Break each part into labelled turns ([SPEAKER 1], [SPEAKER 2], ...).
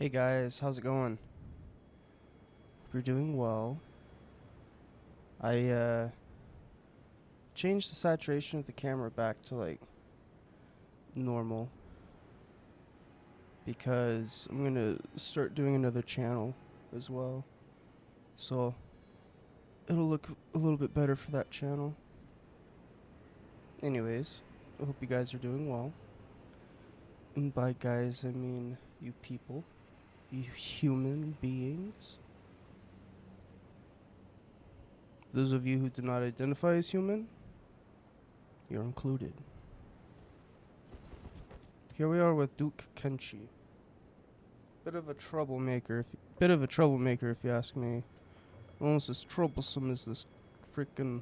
[SPEAKER 1] Hey guys, how's it going? We're doing well. I changed the saturation of the camera back to like normal because I'm gonna start doing another channel as well. So it'll look a little bit better for that channel. Anyways, I hope you guys are doing well. And by guys, I mean you people, you human beings. Those of you who do not identify as human, you're included. Here we are with Duke Kenshi. Bit of a troublemaker, if you ask me. Almost as troublesome as this freaking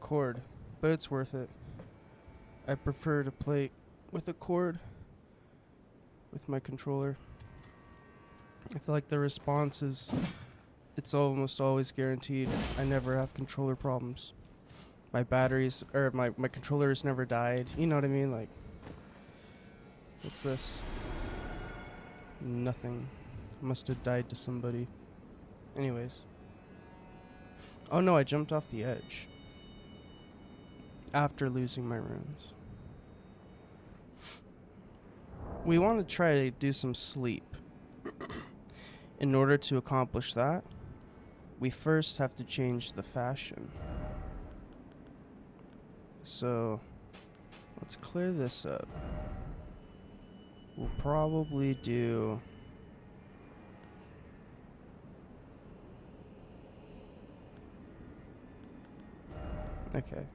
[SPEAKER 1] cord, but it's worth it. I prefer to play with a cord with my controller. I feel like the response is it's almost always guaranteed. I never have controller problems. My batteries or my controllers never died. You know what I mean? Like, what's this? Nothing. Must have died to somebody. Anyways. Oh no, I jumped off the edge. After losing my runes. We want to try to do some sleep. In order to accomplish that, we first have to change the fashion. So, let's clear this up. We'll probably do... Okay.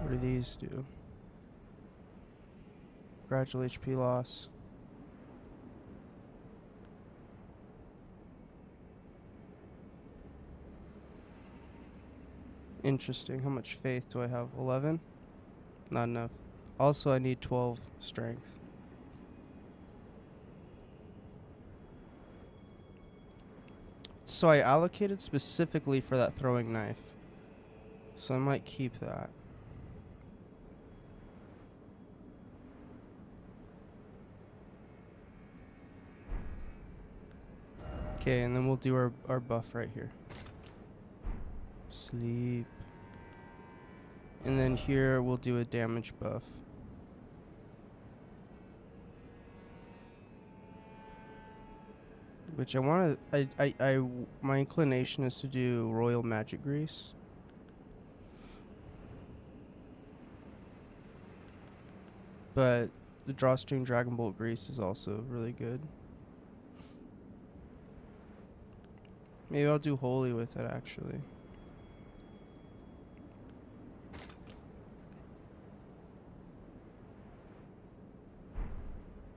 [SPEAKER 1] What do these do? Gradual HP loss. Interesting. How much faith do I have? 11? Not enough. Also, I need 12 strength. So I allocated specifically for that throwing knife. So I might keep that. Okay, and then we'll do our buff right here. Sleep. And then here we'll do a damage buff. Which I want to... my inclination is to do Royal Magic Grease. But the Drawstring Dragon Bolt Grease is also really good. Maybe I'll do Holy with it, actually.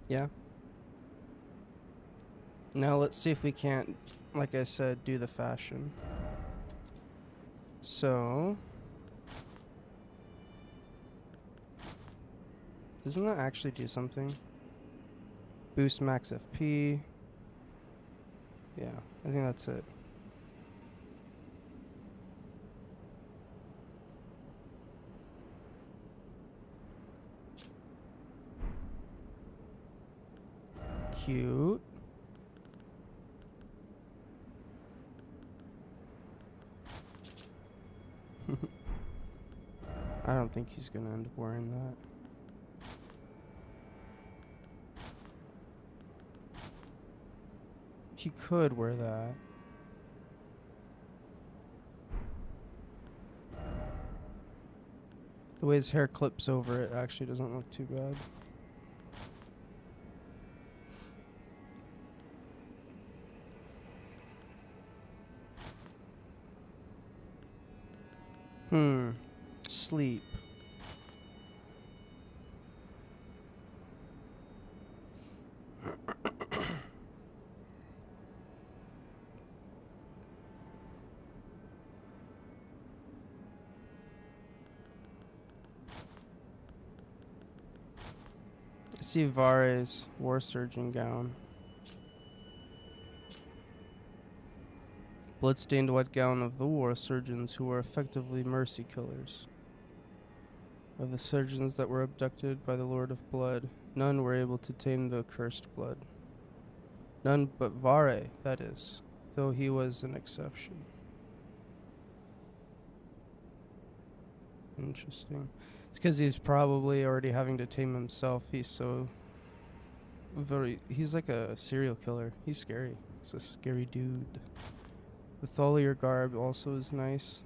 [SPEAKER 1] Yeah. Now let's see if we can't, like I said, do the fashion. So... doesn't that actually do something? Boost max FP. Yeah, I think that's it. Cute. I don't think he's gonna end up wearing that. He could wear that. The way his hair clips over it actually doesn't look too bad. Sleep. I see Vare's War Surgeon gown. Bloodstained white gown of the war surgeons who were effectively mercy killers. Of the surgeons that were abducted by the Lord of Blood, none were able to tame the cursed blood. None but Vare, that is, though he was an exception. Interesting. It's because he's probably already having to tame himself. He's so he's like a serial killer. He's scary. He's a scary dude. The Tholier garb also is nice.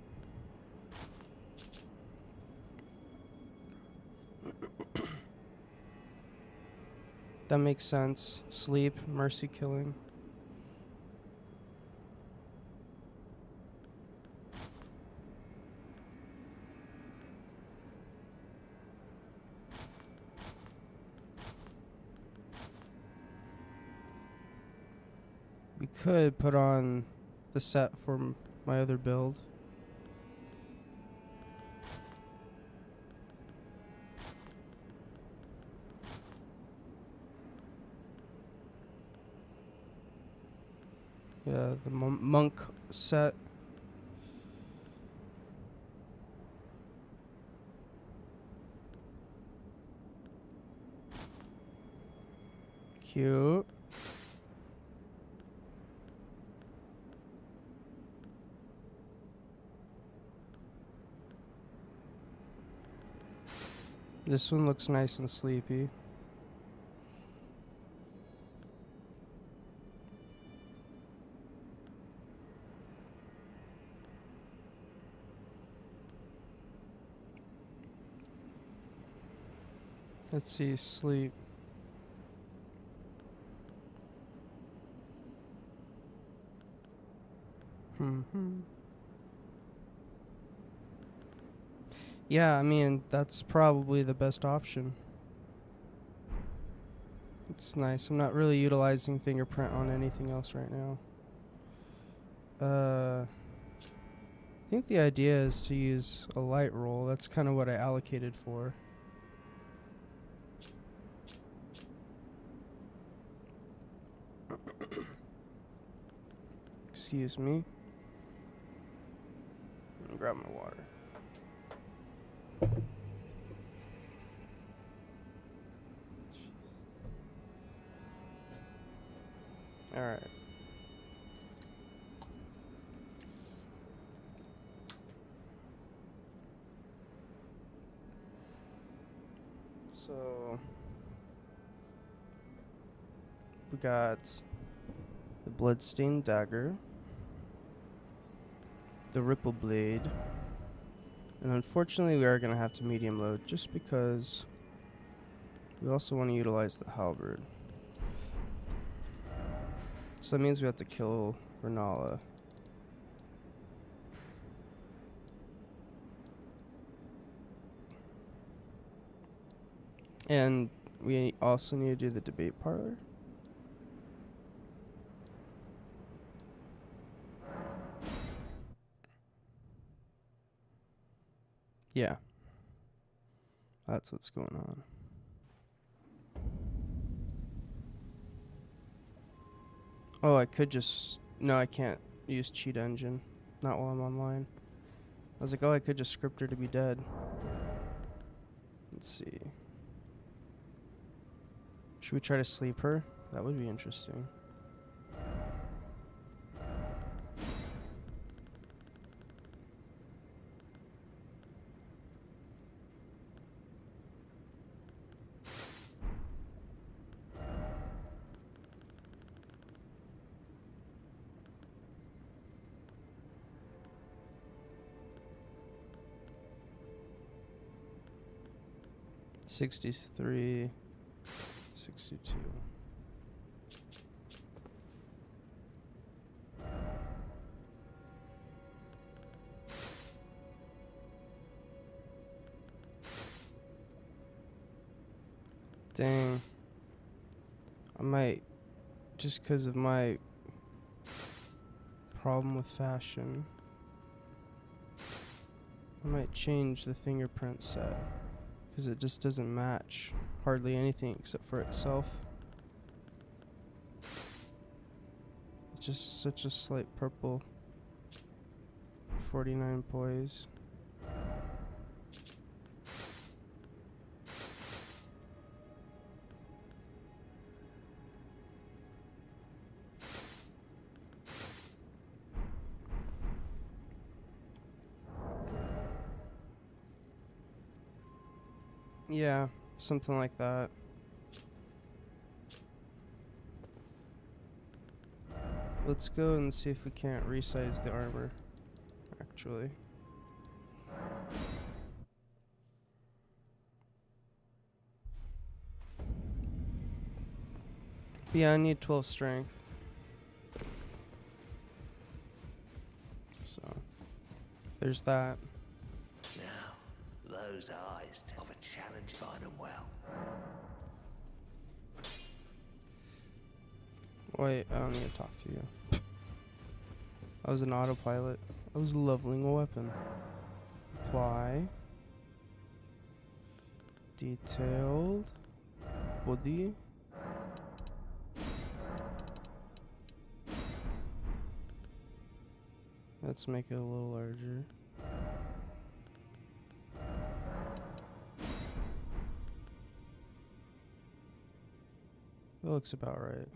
[SPEAKER 1] That makes sense. Sleep, mercy killing. We could put on the set for my other build. Yeah, the monk set. Cute. This one looks nice and sleepy. Let's see, sleep. Yeah, I mean, that's probably the best option. It's nice. I'm not really utilizing fingerprint on anything else right now. I think the idea is to use a light roll. That's kind of what I allocated for. Excuse me. Let me grab my water. Alright. So we got the Bloodstained Dagger, the Ripple Blade, and unfortunately we are going to have to medium load just because we also want to utilize the Halberd. So that means we have to kill Renala. And we also need to do the debate parlor. Yeah. That's what's going on. Oh, I could just... No, I can't use cheat engine. Not while I'm online. I was like, oh, I could just script her to be dead. Let's see. Should we try to sleep her? That would be interesting. $63, $62. Dang. I might, just because of my problem with fashion, I might change the fingerprint set. Because it just doesn't match hardly anything except for itself. It's just such a slight purple. 49 poise. Yeah, something like that. Let's go and see if we can't resize the armor, actually. Yeah, I need 12 strength. So, there's that.
[SPEAKER 2] Now, those eyes of a challenge, find them well.
[SPEAKER 1] Wait, I don't need to talk to you. I was an autopilot. I was leveling a weapon. Apply. Detailed. Body. Let's make it a little larger. That looks about right.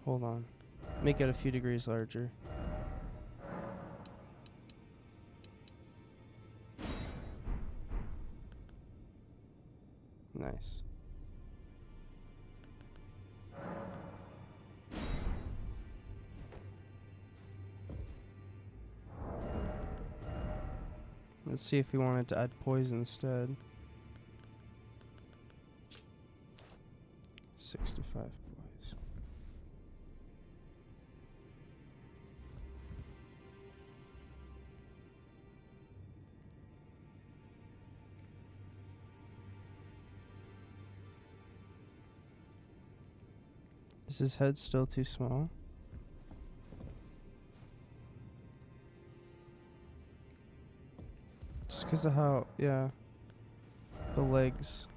[SPEAKER 1] Hold on. Make it a few degrees larger. Nice. Let's see if we wanted to add poison instead. 65 poison. Is his head still too small? Just because of how, yeah, the legs.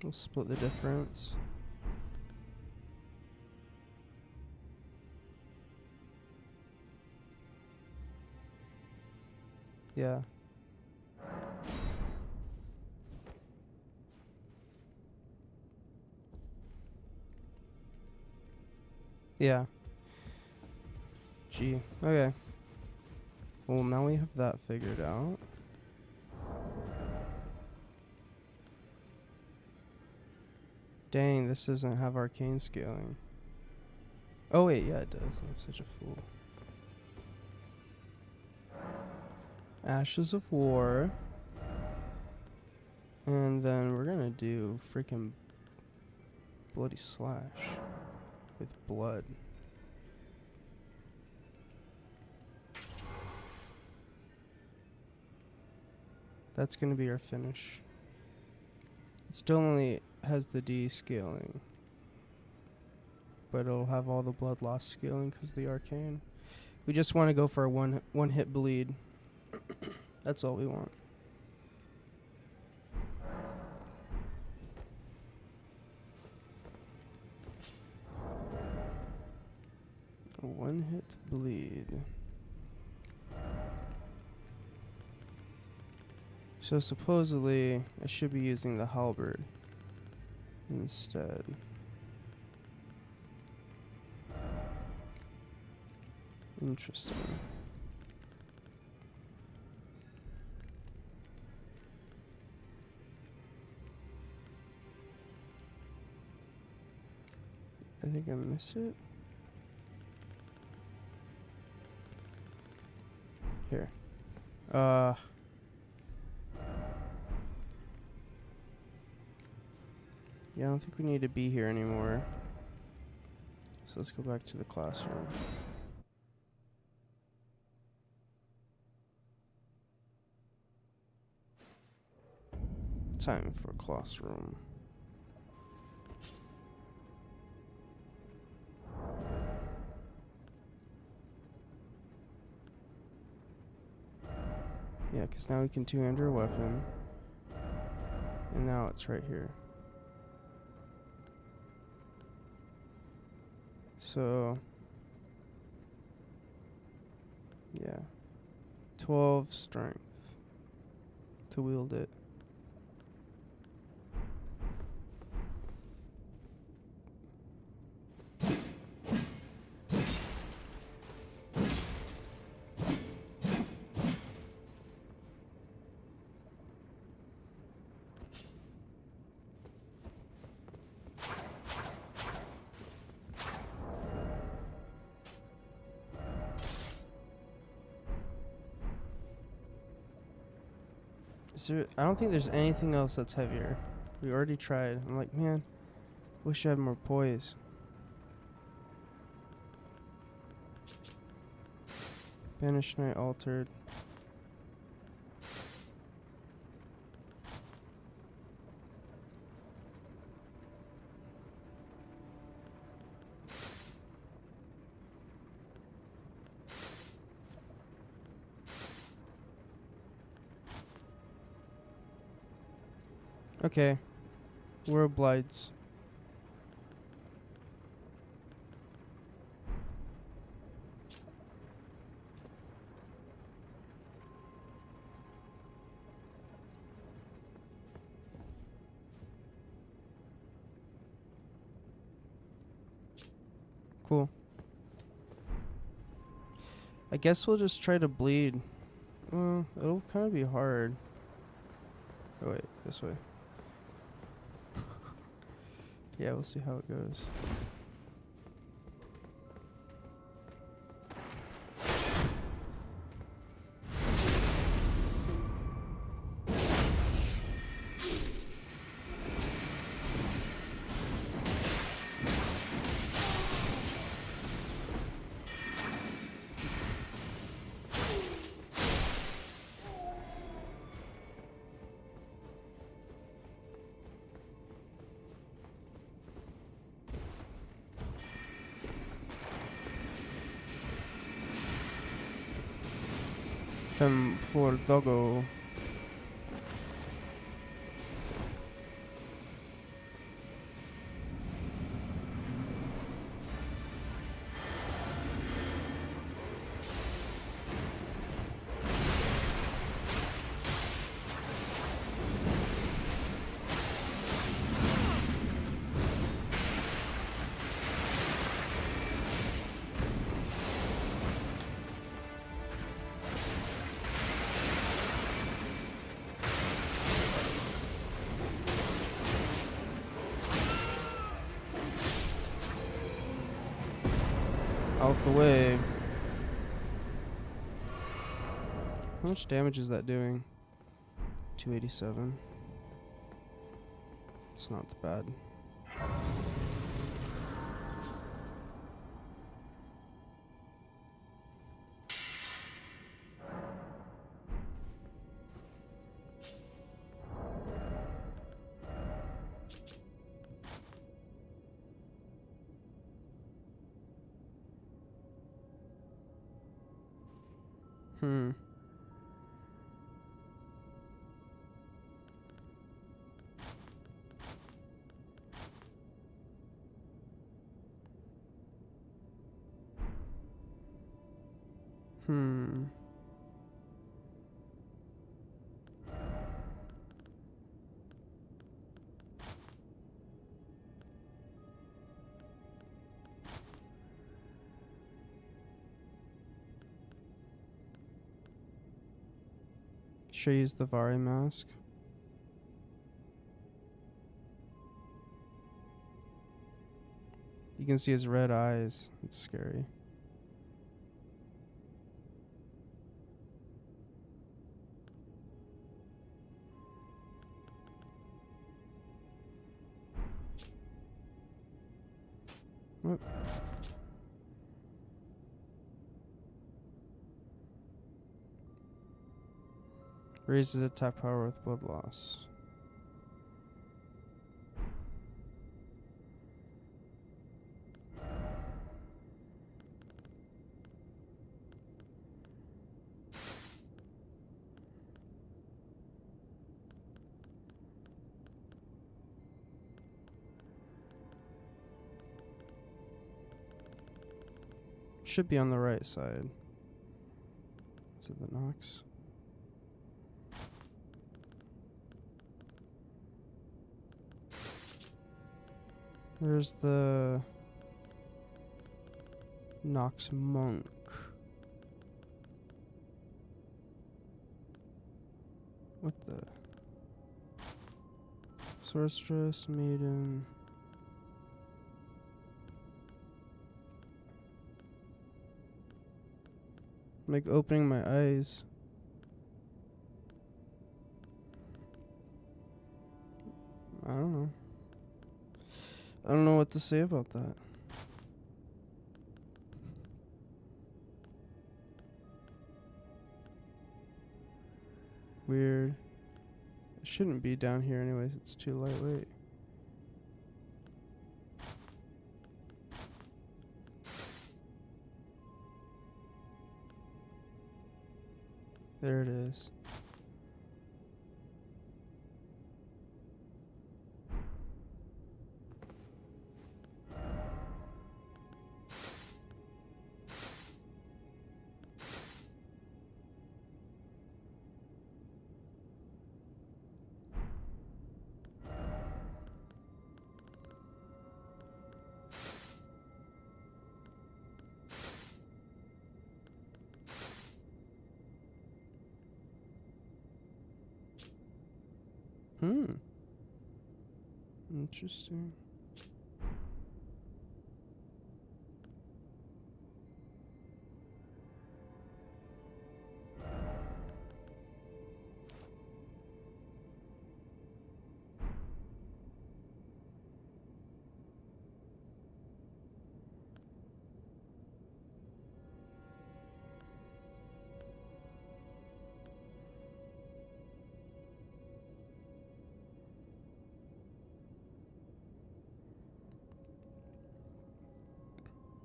[SPEAKER 1] We'll split the difference. Yeah. Yeah. Gee. Okay. Well, now we have that figured out. Dang, this doesn't have arcane scaling. Oh wait, yeah it does. I'm such a fool. Ashes of War. And then we're gonna do freaking Bloody Slash with blood. That's gonna be our finish. It still only has the D scaling, but it'll have all the blood loss scaling because of the arcane. We just want to go for a one hit bleed. That's all we want. A one hit bleed. So supposedly I should be using the halberd instead. Interesting. I think I missed it. Here. Yeah, I don't think we need to be here anymore. So let's go back to the classroom. Time for classroom. Yeah, because now we can two-hand our weapon. And now it's right here. So, yeah. 12 strength to wield it. Is there? I don't think there's anything else that's heavier. We already tried. I'm like, man, wish I had more poise. Banish Knight altered. Okay, we're obliged. Cool. I guess we'll just try to bleed. It'll kind of be hard. Oh wait, this way. Yeah, we'll see how it goes. Time for doggo. Out the way. How much damage is that doing? 287. It's not bad. Hmm. Hmm. Should I use the Vari mask? You can see his red eyes. It's scary. What? Raises attack power with blood loss. Should be on the right side. Is it the Nox? Where's the Nox monk? What the? Sorceress, maiden. I'm like opening my eyes. I don't know. I don't know what to say about that. Weird. It shouldn't be down here anyways. It's too lightweight. There it is. Interesting.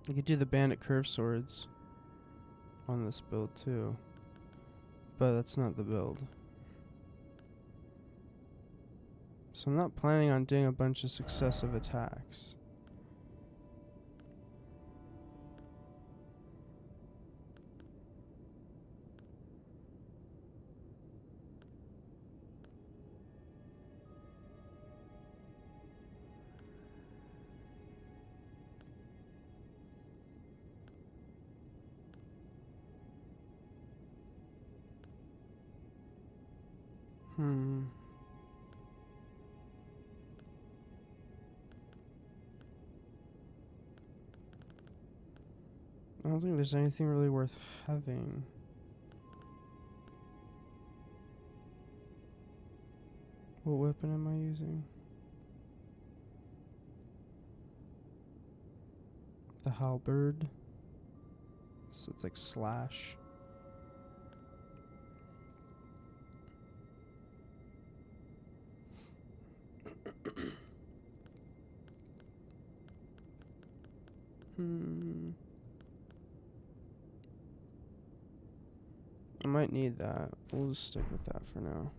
[SPEAKER 1] You could do the bandit curve swords on this build too, but that's not the build. So I'm not planning on doing a bunch of successive attacks. I don't think there's anything really worth having. What weapon am I using? The halberd. So it's like slash. I might need that. We'll just stick with that for now.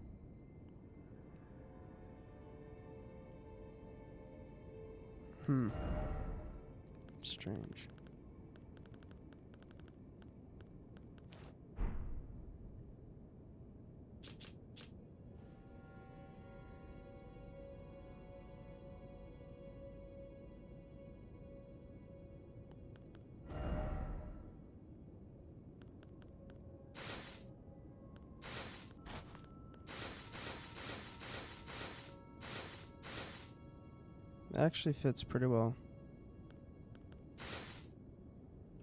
[SPEAKER 1] Strange. It actually fits pretty well.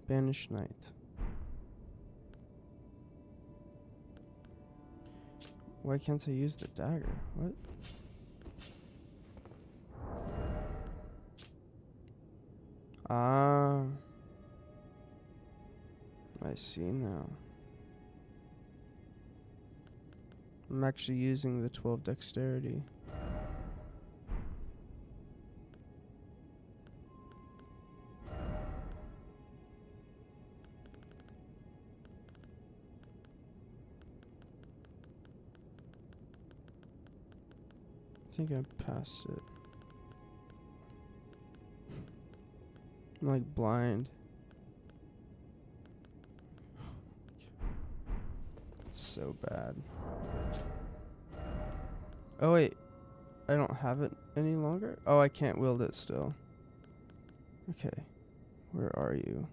[SPEAKER 1] Banished Knight. Why can't I use the dagger? What? Ah. I see now. I'm actually using the 12 dexterity. I think I passed it. I'm like blind. It's so bad. Oh wait, I don't have it any longer? Oh, I can't wield it still. Okay, where are you?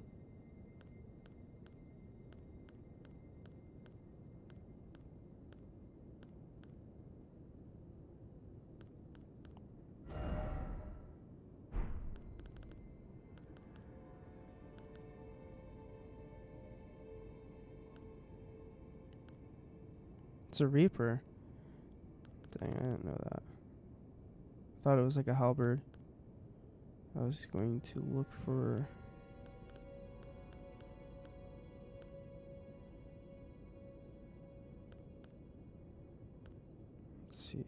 [SPEAKER 1] It's a Reaper. Dang, I didn't know that. Thought it was like a halberd. I was going to look for... Let's see.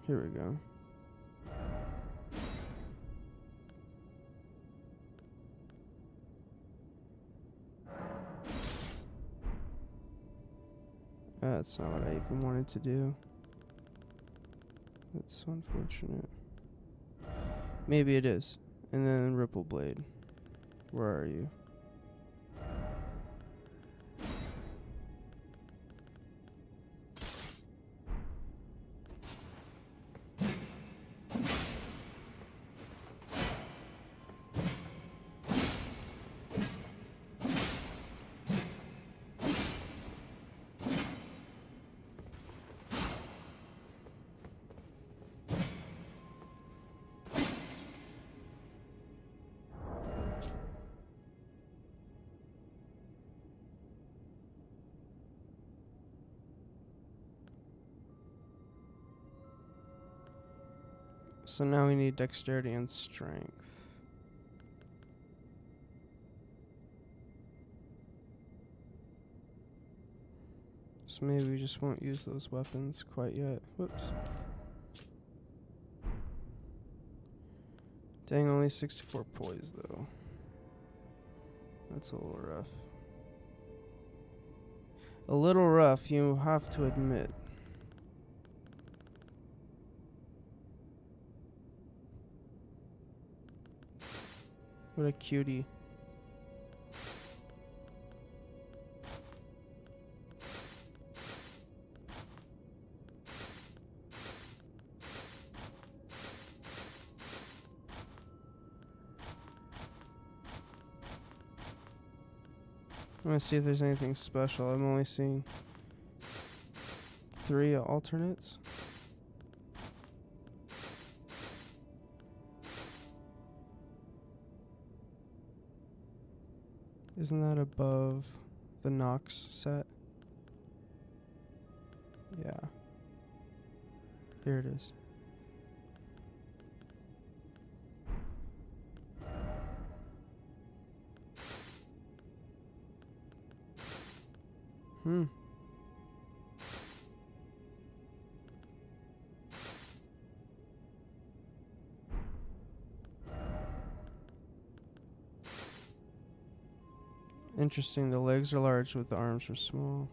[SPEAKER 1] Here we go. That's not what I even wanted to do. That's so unfortunate. Maybe it is. And then Ripple Blade. Where are you? So now we need dexterity and strength. So maybe we just won't use those weapons quite yet. Whoops. Dang, only 64 poise though. That's a little rough. A little rough, you have to admit. What a cutie. I'm gonna see if there's anything special. I'm only seeing 3 alternates. Isn't that above the Nox set? Yeah. Here it is. Interesting, the legs are large but the arms are small.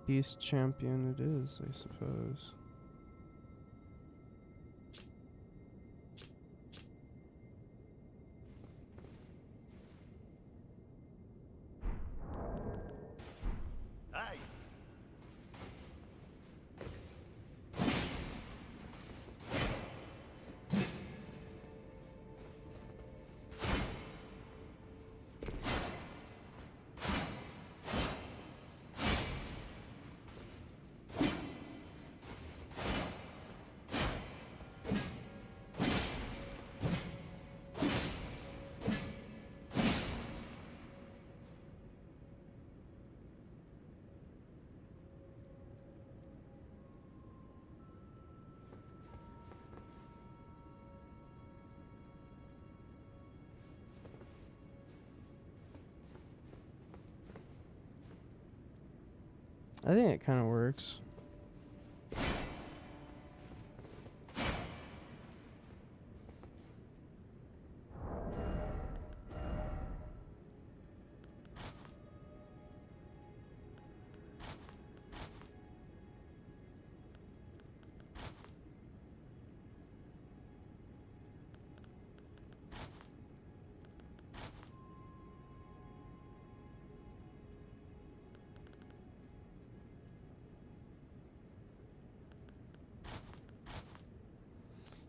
[SPEAKER 1] Beast champion it is, I suppose.
[SPEAKER 2] Hey!
[SPEAKER 1] I think it kind of works.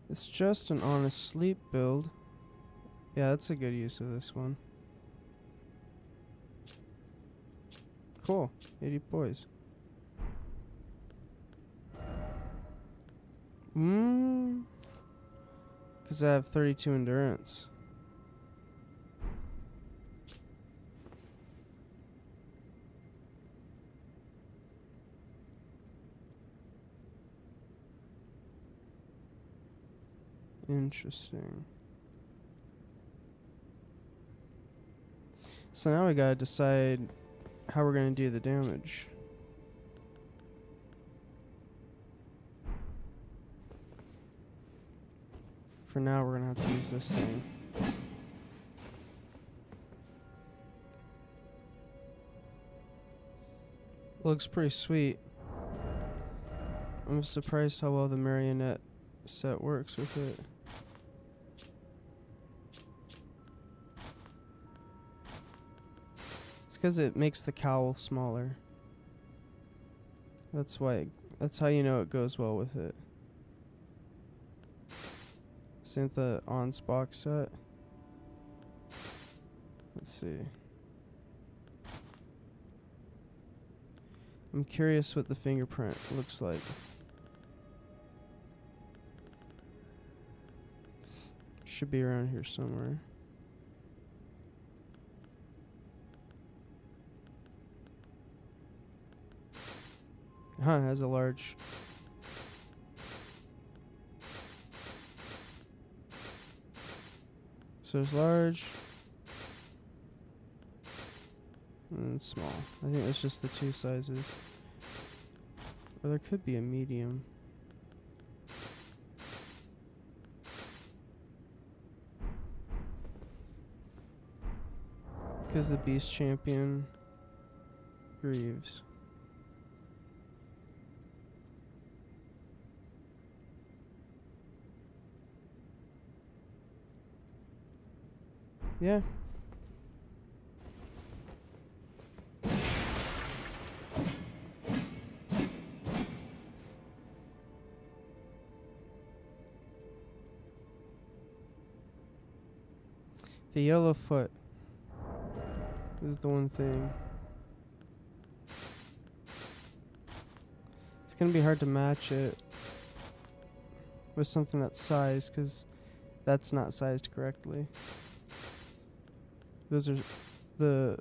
[SPEAKER 1] It's just an honest sleep build. Yeah, that's a good use of this one. Cool. 80 poise. 'Cause I have 32 endurance. Interesting. So now we gotta decide how we're gonna do the damage. For now, we're gonna have to use this thing. Looks pretty sweet. I'm surprised how well the marionette set works with it. It's because it makes the cowl smaller. That's why. That's how you know it goes well with it. Same with the Ons box set. Let's see. I'm curious what the fingerprint looks like. Should be around here somewhere. Huh, it has a large. So there's large and small. I think it's just the two sizes. Or there could be a medium. Because the Beast Champion Greaves. Yeah. The yellow foot is the one thing. It's gonna be hard to match it with something that's sized, because that's not sized correctly. Those are the.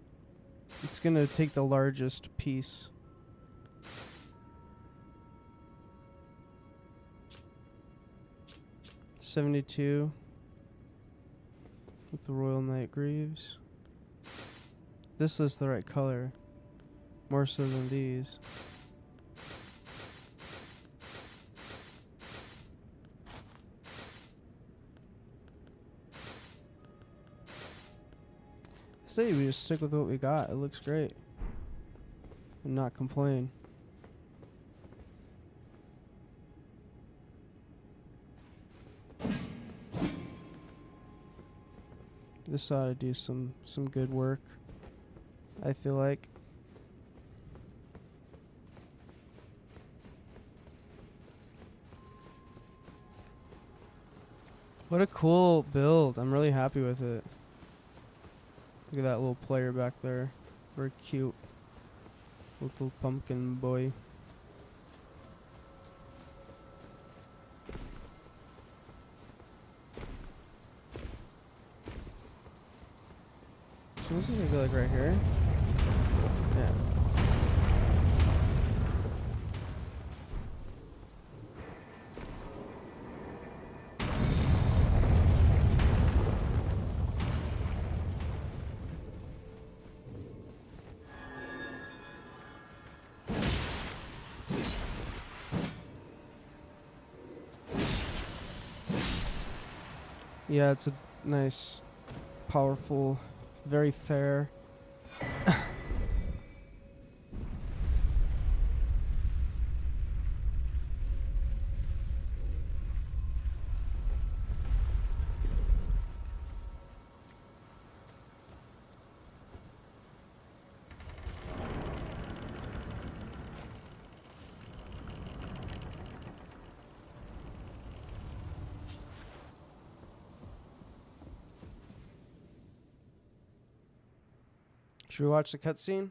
[SPEAKER 1] It's gonna take the largest piece. $72 with the Royal Knight Greaves. This is the right color, more so than these. I say we just stick with what we got. It looks great. And not complain. This ought to do some good work, I feel like. What a cool build. I'm really happy with it. Look at that little player back there. Very cute. Little pumpkin boy. So this is gonna go like right here. Yeah. Yeah, it's a nice, powerful, very fair. Should we watch the cutscene?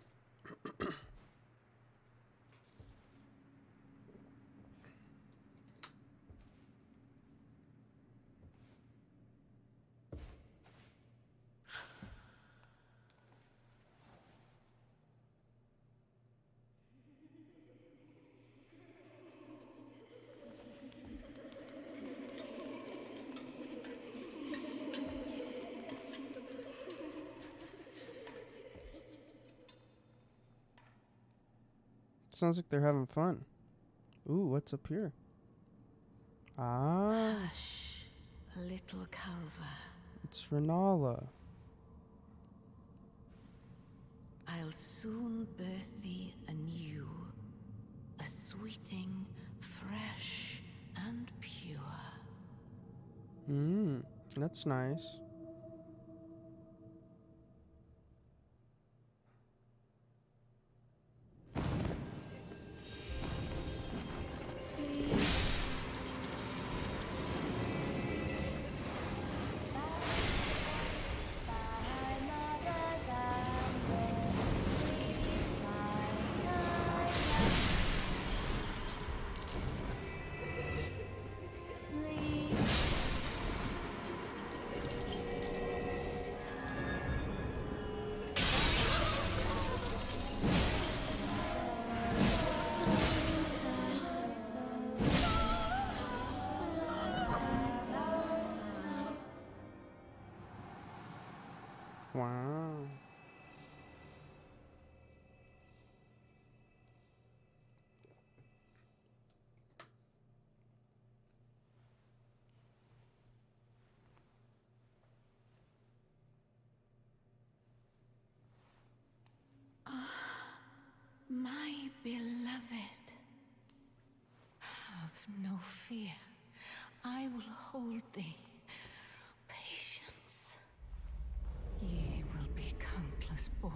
[SPEAKER 1] Sounds like they're having fun. Ooh, what's up here? Ah,
[SPEAKER 3] Hush, little Calva.
[SPEAKER 1] it's Renala.
[SPEAKER 3] I'll soon birth thee anew, a sweeting, fresh and pure.
[SPEAKER 1] That's nice.
[SPEAKER 3] Sleep.
[SPEAKER 1] Wow.
[SPEAKER 3] My beloved, have no fear. I will hold thee. Patience. Ye will be countless born,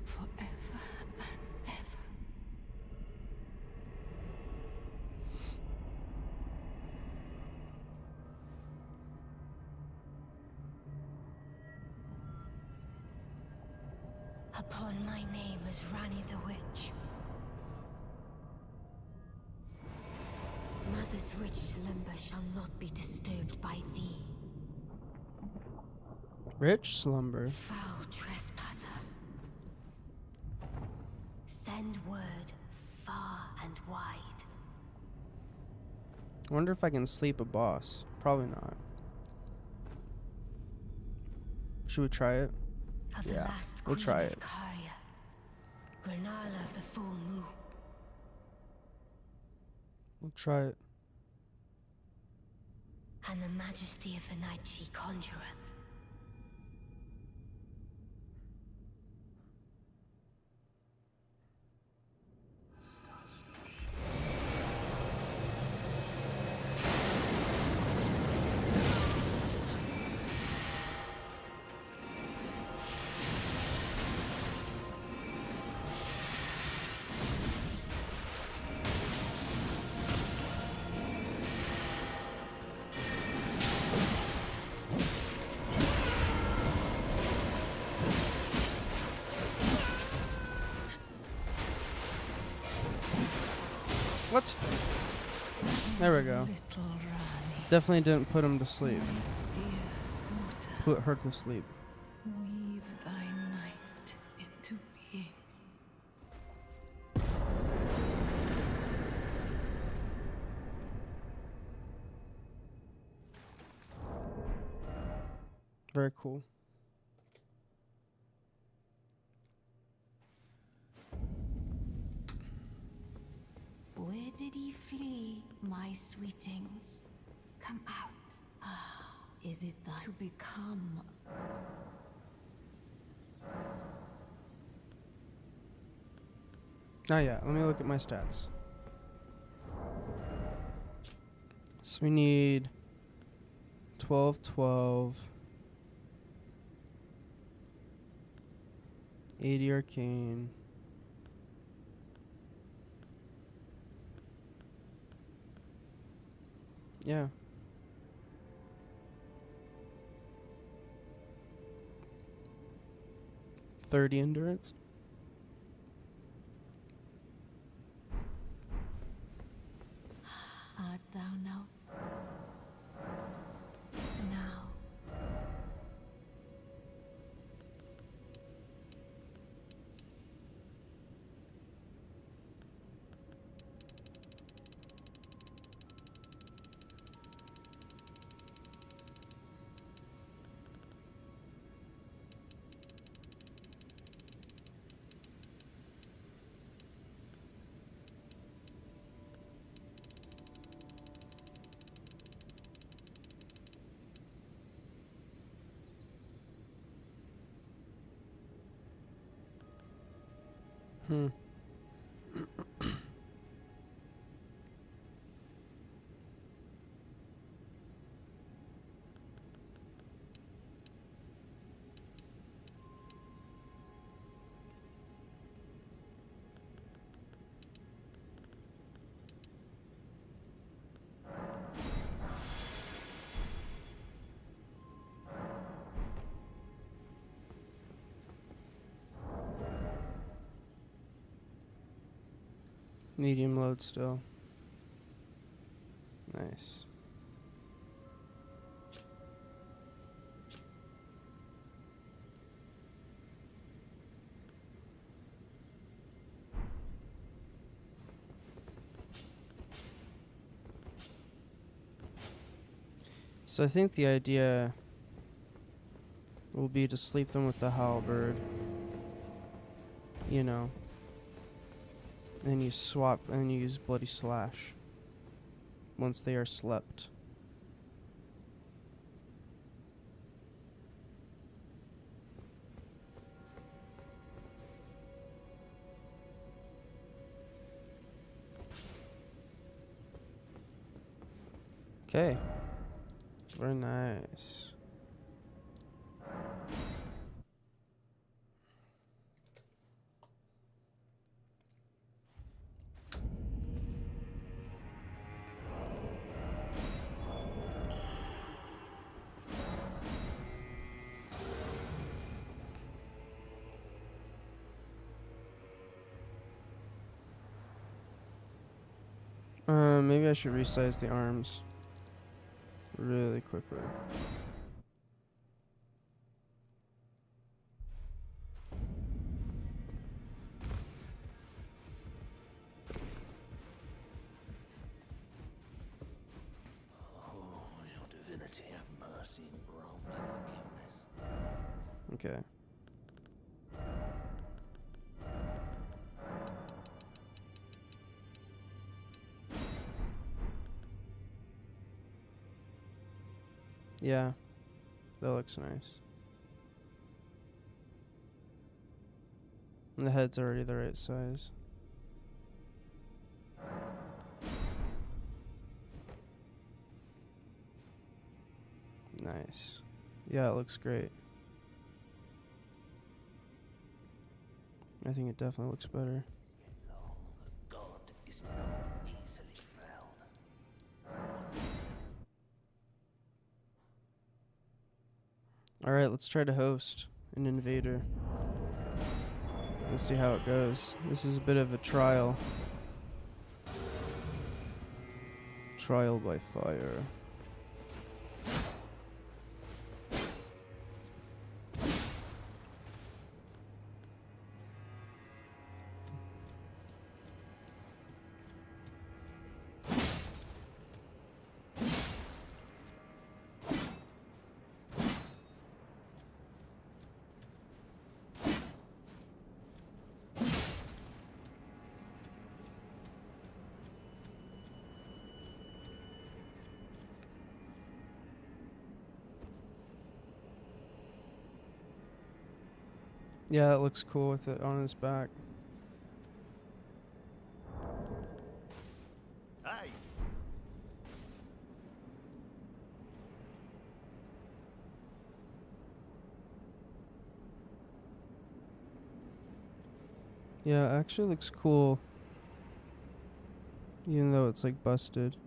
[SPEAKER 3] forever and ever. Upon my name as Rani the Witch. Mother's rich slumber shall not be disturbed by thee.
[SPEAKER 1] Rich slumber.
[SPEAKER 3] Foul trespasser. Send word far and wide.
[SPEAKER 1] I wonder if I can sleep a boss. Probably not. Should we try it?
[SPEAKER 3] Of the
[SPEAKER 1] Yeah,
[SPEAKER 3] last
[SPEAKER 1] we'll
[SPEAKER 3] queen
[SPEAKER 1] try
[SPEAKER 3] of
[SPEAKER 1] it.
[SPEAKER 3] Caria, Renala of the full moon.
[SPEAKER 1] We'll try it.
[SPEAKER 3] And the majesty of the night she conjureth.
[SPEAKER 1] What? There we go.
[SPEAKER 3] Little Rani,
[SPEAKER 1] Definitely didn't put him to sleep.
[SPEAKER 3] dear daughter,
[SPEAKER 1] Put her to sleep.
[SPEAKER 3] weave thy night into being.
[SPEAKER 1] Very cool.
[SPEAKER 3] Where did ye flee, my sweetings? Come out. Ah, is it that to become?
[SPEAKER 1] Oh yeah, let me look at my stats. So we need 12, 12, 80 arcane. Yeah. $30 endurance.
[SPEAKER 3] Art thou now? Now.
[SPEAKER 1] Hmm. Medium load still. Nice. So I think the idea will be to sleep them with the halberd. You know. And you swap and you use bloody slash once they are slept. Okay. Very nice. Maybe I should resize the arms really quickly.
[SPEAKER 2] Oh, your divinity, have mercy and grant me forgiveness.
[SPEAKER 1] Okay. Yeah, that looks nice. And the head's already the right size. Nice. Yeah, it looks great. I think it definitely looks better.
[SPEAKER 2] Long, a god is not easily felled.
[SPEAKER 1] Alright, let's try to host an invader. We'll see how it goes. This is a bit of a trial. Trial by fire. Yeah, it looks cool with it on his back.
[SPEAKER 2] Hey!
[SPEAKER 1] Yeah, it actually looks cool. Even though it's like busted.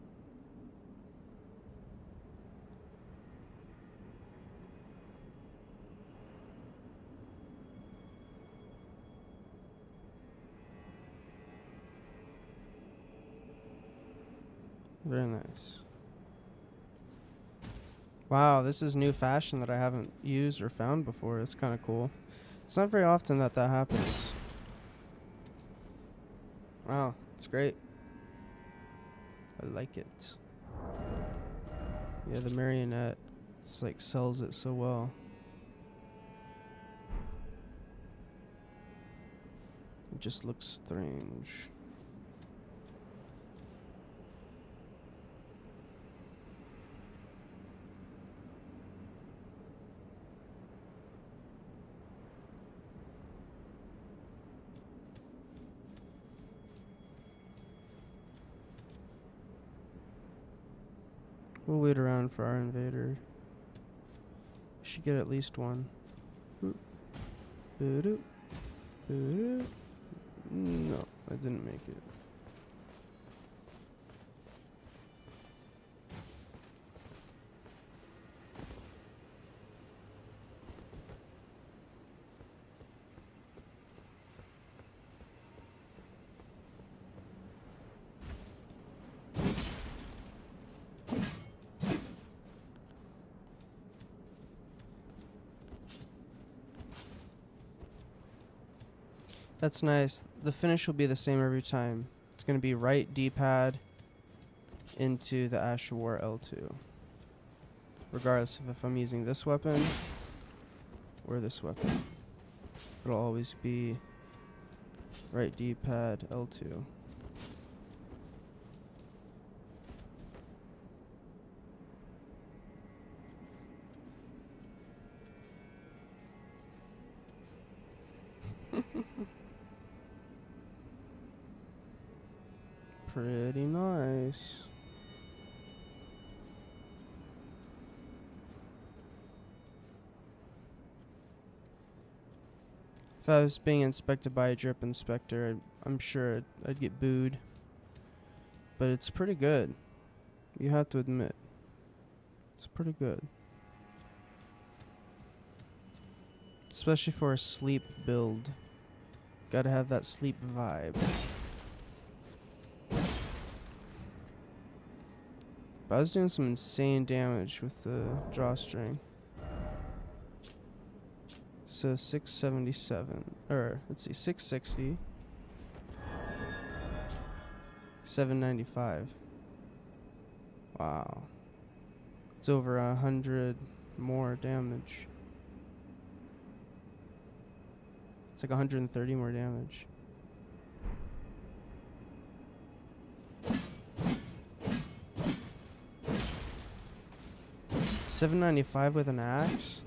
[SPEAKER 1] Very nice. Wow, this is new fashion that I haven't used or found before. It's kind of cool. It's not very often that that happens. Wow, it's great. I like it. Yeah, the marionette, it's like sells it so well. It just looks strange. We'll wait around for our invader. Should get at least one. Oop. Boo-doo. Boo-doo. No, I didn't make it. That's nice. The finish will be the same every time. It's going to be right D-pad into the Ash of War L2. Regardless of if I'm using this weapon or this weapon. It'll always be right D-pad L2. Pretty nice. If I was being inspected by a drip inspector, I'm sure I'd get booed. But it's pretty good. You have to admit. It's pretty good. Especially for a sleep build. Gotta have that sleep vibe. But I was doing some insane damage with the drawstring. So 677, or let's see, 660, 795. Wow. It's over 100 more damage. It's like 130 more damage. $795 with an axe?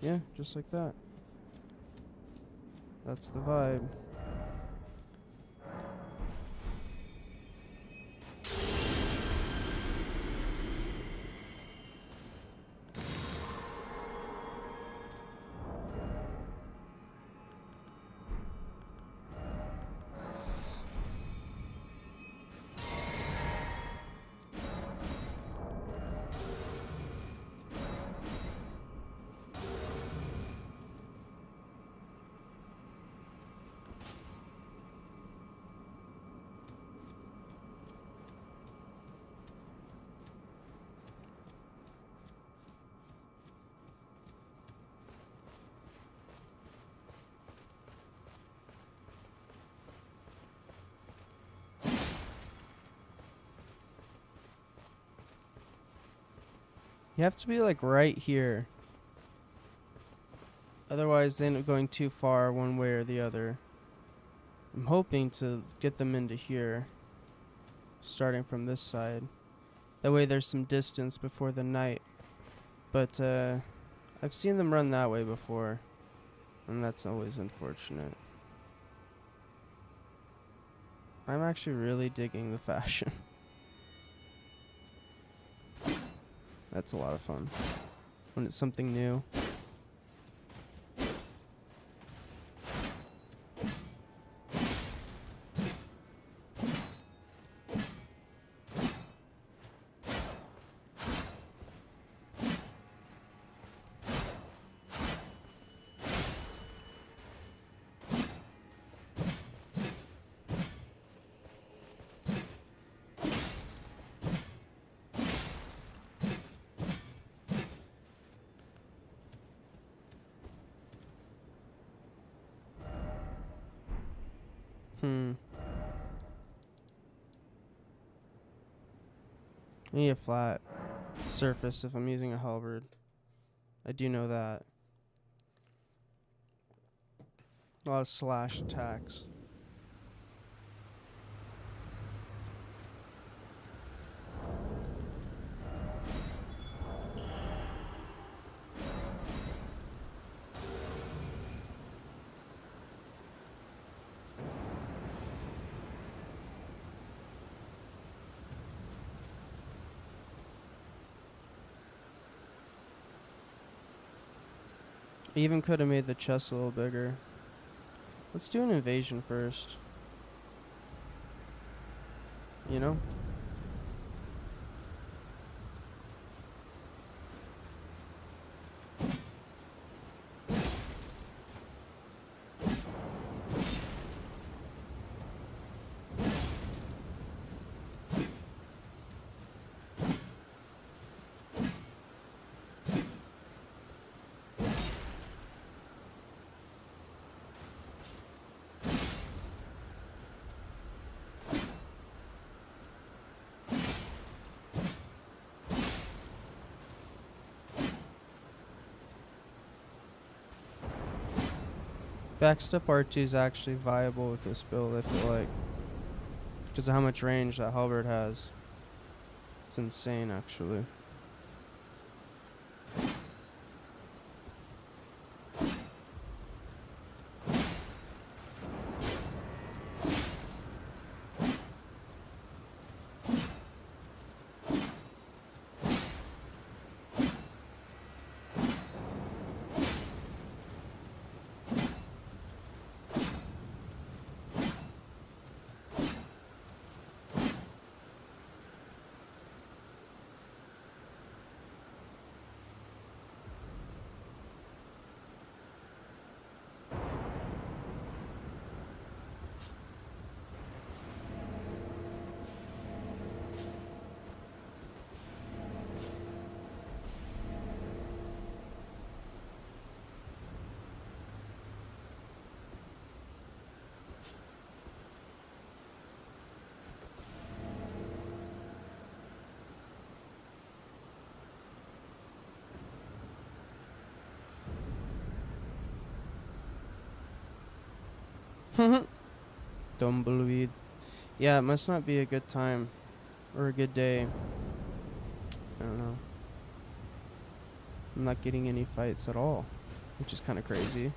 [SPEAKER 1] Yeah, just like that. That's the vibe. You have to be like right here. Otherwise they end up going too far one way or the other. I'm hoping to get them into here. Starting from this side. That way there's some distance before the night. But I've seen them run that way before. And that's always unfortunate. I'm actually really digging the fashion. That's a lot of fun. When it's something new. I need a flat surface if I'm using a halberd. I do know that. A lot of slash attacks. I even could have made the chest a little bigger. Let's do an invasion first. You know? Backstep R2 is actually viable with this build, I feel like. Because of how much range that halberd has. It's insane, actually. Tumbleweed. Yeah, it must not be a good time. Or a good day. I don't know. I'm not getting any fights at all. Which is kind of crazy.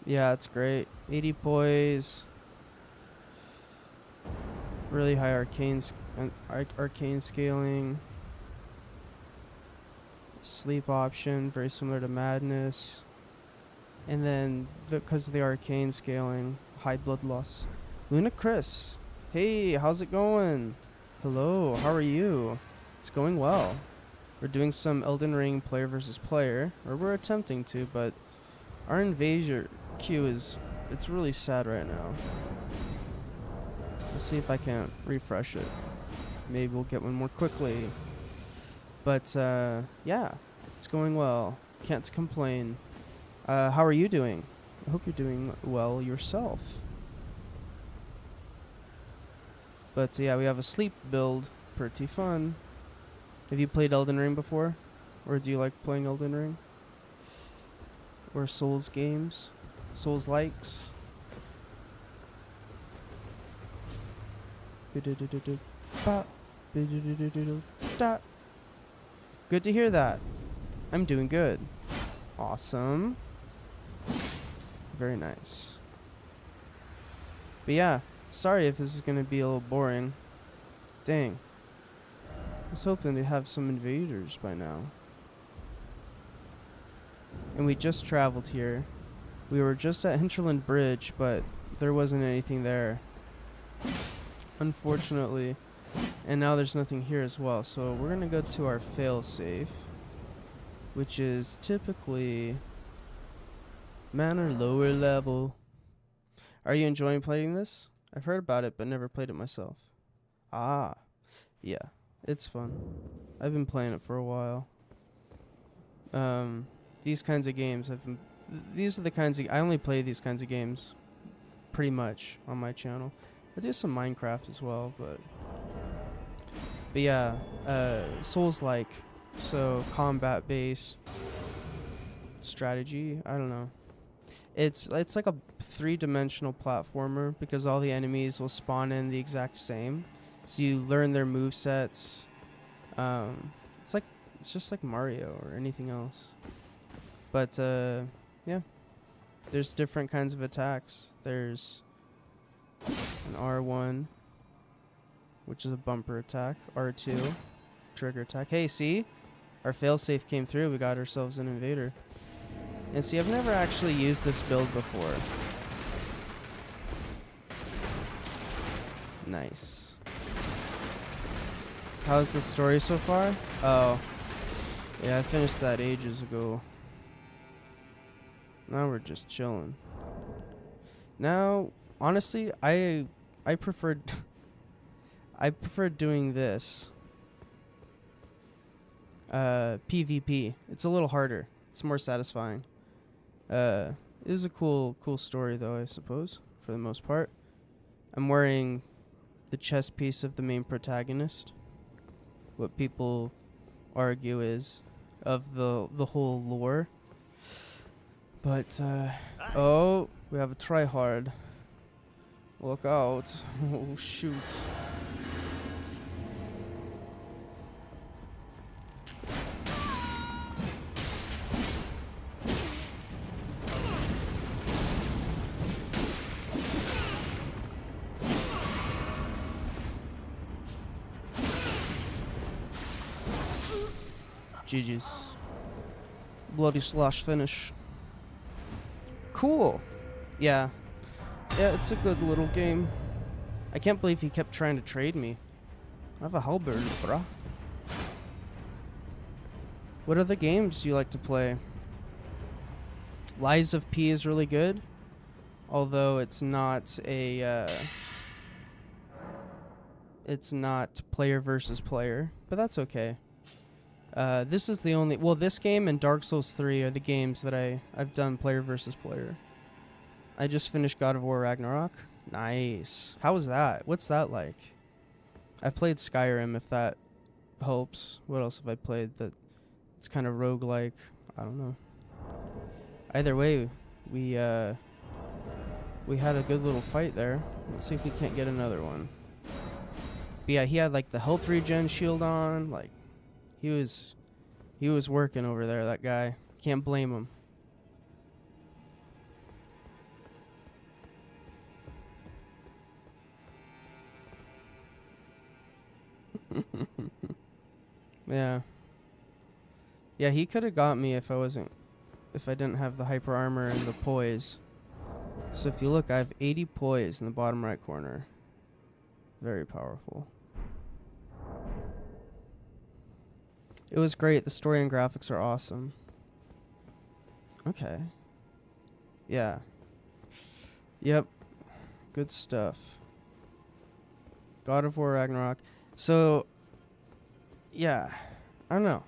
[SPEAKER 1] Yeah, it's great. 80 poise. Really high arcane scaling. Sleep option, very similar to Madness. And then, because of the arcane scaling, high blood loss. Luna Chris. Hey, how's it going? Hello, how are you? It's going well. We're doing some Elden Ring player versus player. Or we're attempting to, but our invasion queue it's really sad right now. Let's see if I can't refresh it. Maybe we'll get one more quickly. But yeah, it's going well. Can't complain. How are you doing? I hope you're doing well yourself. But yeah, we have a sleep build. Pretty fun. Have you played Elden Ring before? Or do you like playing Elden Ring? Or Souls games? Souls likes? Good to hear that. I'm doing good. Awesome. Very nice. But yeah, sorry if this is gonna be a little boring. Dang. I was hoping to have some invaders by now. and we just traveled here. We were just at Hinterland Bridge, but there wasn't anything there, unfortunately. And now there's nothing here as well. So we're gonna go to our failsafe, which is typically manor lower level. Are you enjoying playing this? I've heard about it, but never played it myself. Ah, yeah, it's fun. I've been playing it for a while. These kinds of games, these are the kinds of, I only play these kinds of games pretty much on my channel. I do some Minecraft as well, but yeah, Souls-like, so combat-based strategy. I don't know. It's like a 3-dimensional platformer because all the enemies will spawn in the exact same, so you learn their movesets. It's just like Mario or anything else. But yeah, there's different kinds of attacks. There's an R1, which is a bumper attack. R2, trigger attack. Hey, see? Our failsafe came through. We got ourselves an invader. And see, I've never actually used this build before. Nice. How's the story so far? Oh, yeah, I finished that ages ago. Now we're just chilling. Now, honestly, I preferred I prefer doing this. PvP. It's a little harder. It's more satisfying. It is a cool story though, I suppose, for the most part. I'm wearing the chest piece of the main protagonist. What people argue is of the whole lore. But oh, we have a tryhard. Look out. Oh shoot. GG's. Bloody slash finish. Cool. Yeah. Yeah, it's a good little game. I can't believe he kept trying to trade me. I have a halberd, bruh. What other games do you like to play? Lies of P is really good, although it's not a it's not player versus player, but that's okay. This is the only, well, this game and Dark Souls 3 are the games that I've done player versus player. I just finished God of War Ragnarok. Nice. How was that? What's that like? I've played Skyrim, if that helps. What else have I played that it's kind of roguelike? I don't know. Either way, we had a good little fight there. Let's see if we can't get another one. But yeah, he had like the health regen shield on, like he was working over there, that guy. Can't blame him. Yeah. Yeah, he could have got me if I didn't have the hyper armor and the poise. So if you look, I have 80 poise in the bottom right corner. Very powerful. It was great. The story and graphics are awesome. Okay. Yeah. Yep. Good stuff. God of War Ragnarok. So, yeah. I don't know.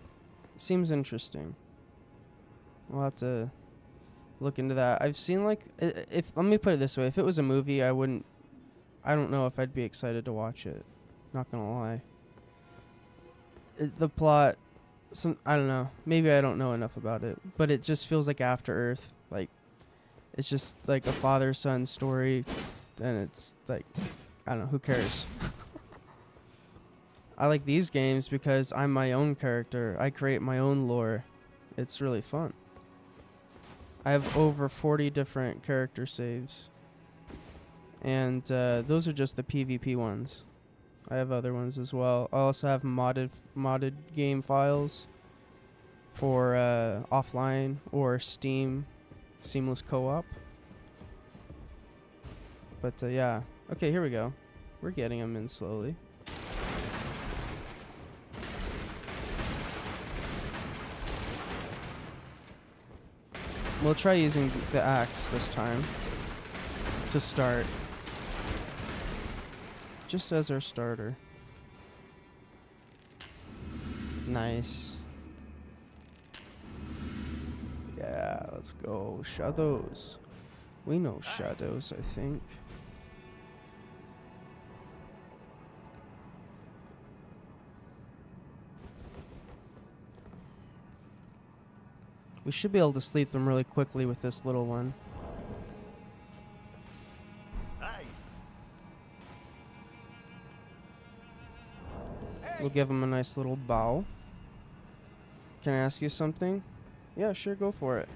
[SPEAKER 1] Seems interesting. We'll have to look into that. I've seen like, if let me put it this way. If it was a movie, I don't know if I'd be excited to watch it. Not gonna lie. The plot, I don't know. Maybe I don't know enough about it, but it just feels like After Earth. Like, it's just like a father-son story, and it's like, I don't know. Who cares? I like these games because I'm my own character. I create my own lore. It's really fun. I have over 40 different character saves, and those are just the PvP ones. I have other ones as well. I also have modded game files for offline or Steam seamless co-op. But yeah. Okay, here we go. We're getting them in slowly. We'll try using the axe this time to start. Just as our starter. Nice. Yeah, let's go. Shadows. We know shadows, I think. We should be able to sleep them really quickly with this little one. We'll give him a nice little bow. Can I ask you something? Yeah, sure, go for it.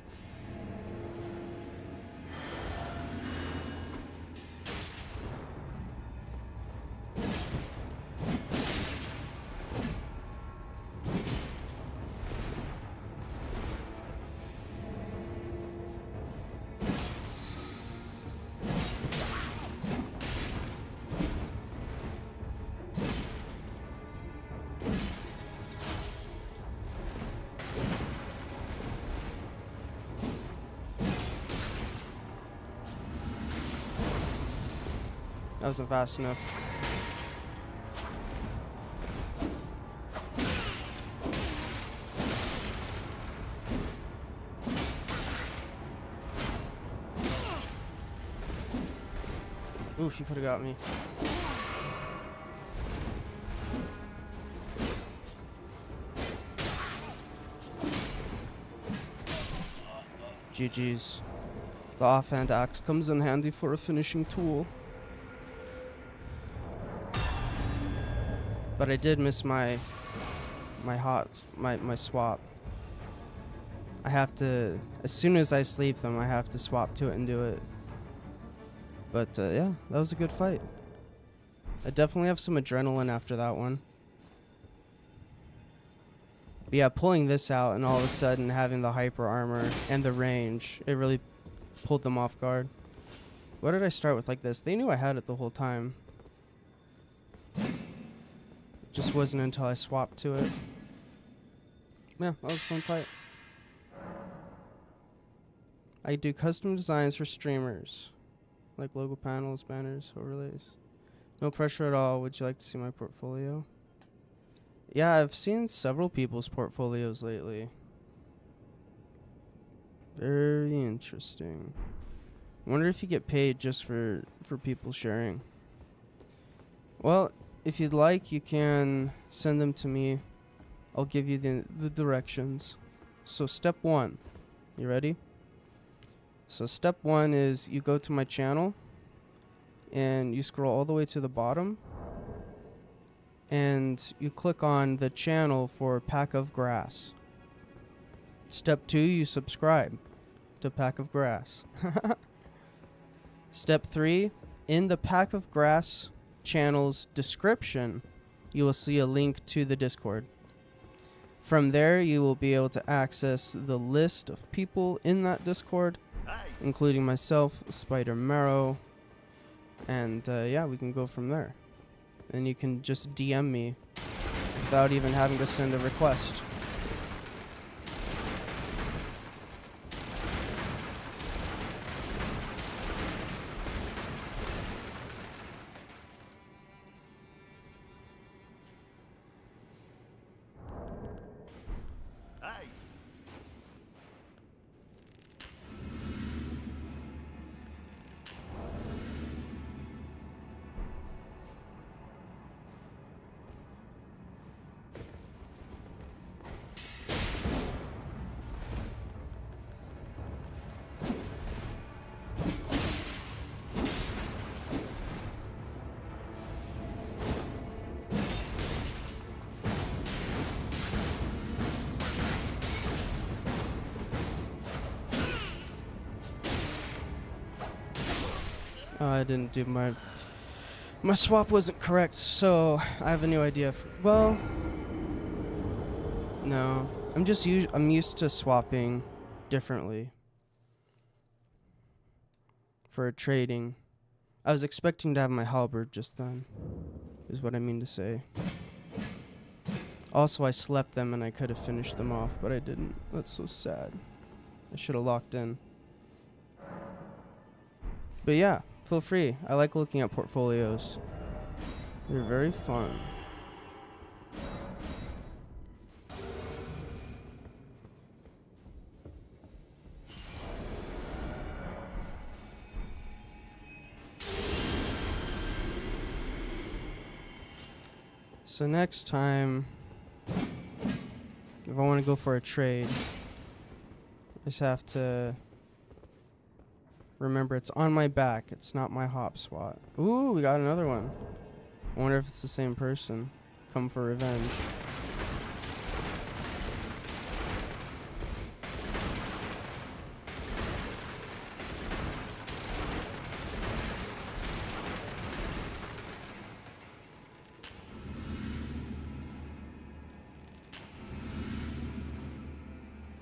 [SPEAKER 1] That wasn't fast enough. Ooh, she could have got me. GG's. The offhand axe comes in handy for a finishing tool. But I did miss my swap. I have to, as soon as I sleep them, I have to swap to it and do it. But yeah, that was a good fight. I definitely have some adrenaline after that one. But yeah, pulling this out and all of a sudden having the hyper armor and the range, it really pulled them off guard. What did I start with like this? They knew I had it the whole time. Just wasn't until I swapped to it. Yeah, that was a fun fight. I do custom designs for streamers, like logo panels, banners, overlays. No pressure at all. Would you like to see my portfolio? Yeah, I've seen several people's portfolios lately. Very interesting. I wonder if you get paid just for people sharing. Well, if you'd like, you can send them to me. I'll give you the directions. So step 1. You ready? So step 1 is you go to my channel and you scroll all the way to the bottom and you click on the channel for Pack of Grass. Step 2, you subscribe to Pack of Grass. Step 3, in the Pack of Grass channel's description, you will see a link to the Discord. From there, you will be able to access the list of people in that Discord, including myself, Spider Marrow, and yeah, we can go from there. And you can just DM me without even having to send a request. I didn't do my swap wasn't correct, so I have a new idea. Well, no. I'm used to swapping differently for trading. I was expecting to have my halberd just then, is what I mean to say. Also, I slept them and I could have finished them off, but I didn't. That's so sad. I should have locked in. But yeah, feel free. I like looking at portfolios. They're very fun. So next time, if I want to go for a trade, I just have to remember it's on my back. It's not my hop swat. Ooh, we got another one. I wonder if it's the same person. Come for revenge.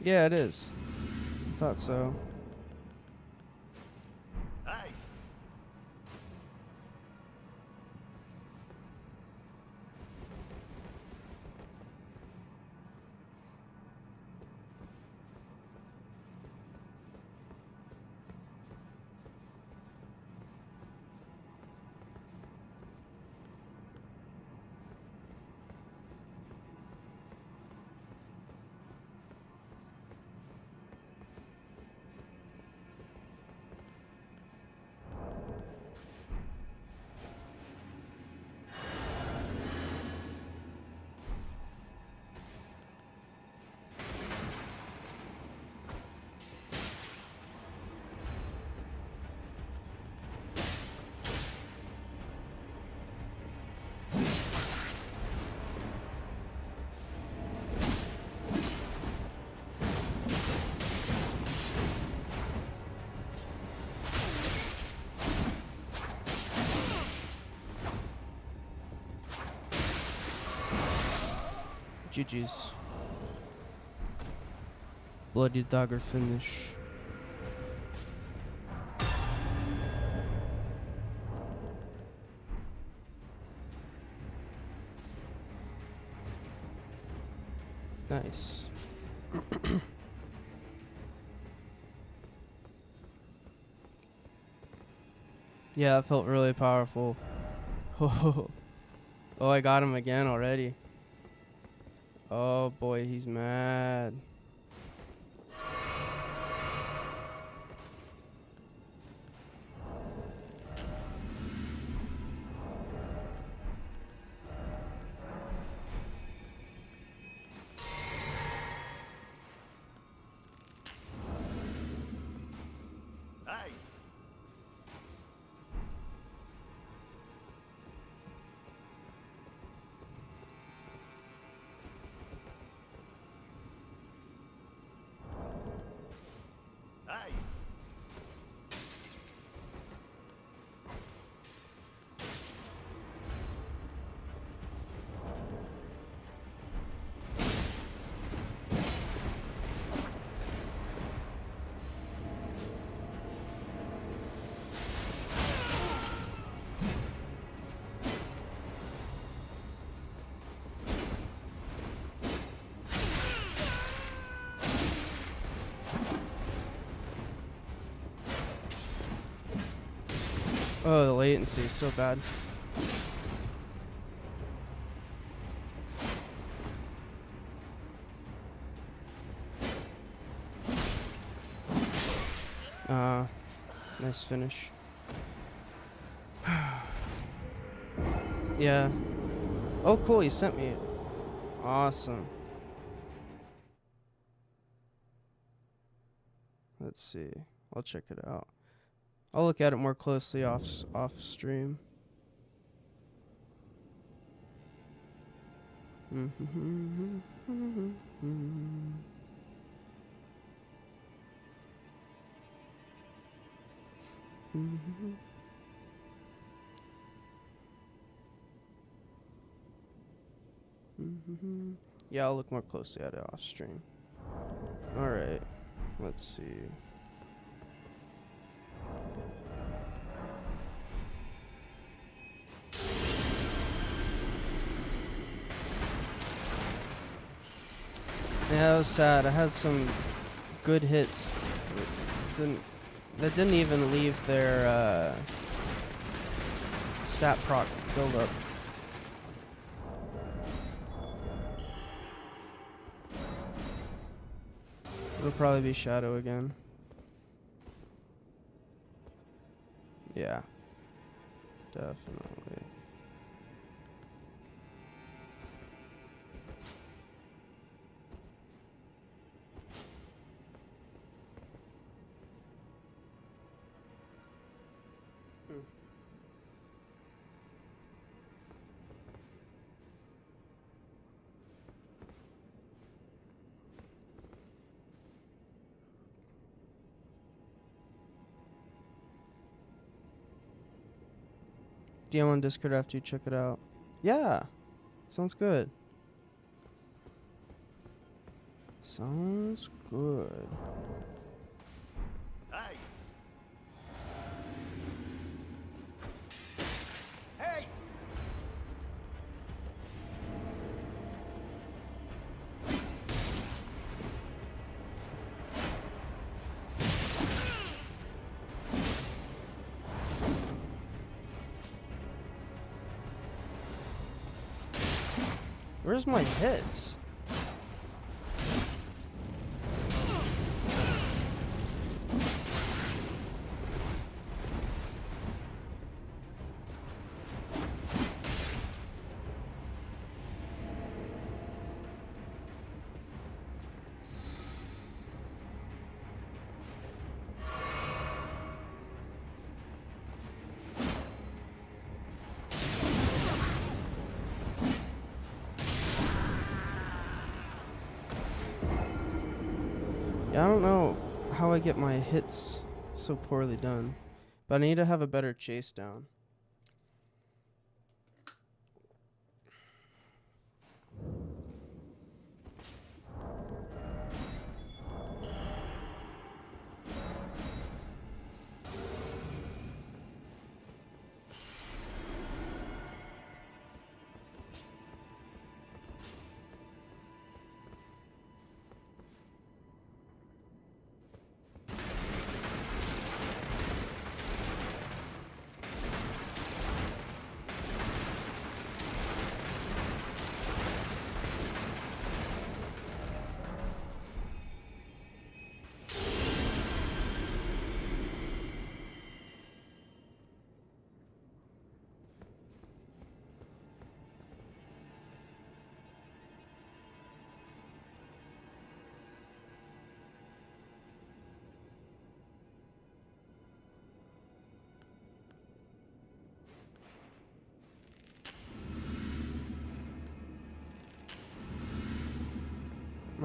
[SPEAKER 1] Yeah, it is. I thought so.
[SPEAKER 2] Hey!
[SPEAKER 1] GG's. Bloody dagger finish. Nice. Yeah, that felt really powerful. Oh, I got him again already. Oh boy, he's mad.
[SPEAKER 2] Hey! Hey!
[SPEAKER 1] Oh, the latency is so bad. Nice finish. Yeah. Oh, cool. He sent me it. Awesome. Let's see. I'll check it out. I'll look at it more closely off stream. Yeah, I'll look more closely at it off stream. Alright, let's see. Yeah, that was sad. I had some good hits that didn't even leave their stat proc build up. It'll probably be Shadow again. Yeah, definitely. DM on Discord after you check it out. Yeah, sounds good. Sounds good.
[SPEAKER 2] Hey! Hey!
[SPEAKER 1] Where's my hits? Yeah, I don't know how I get my hits so poorly done, but I need to have a better chase down.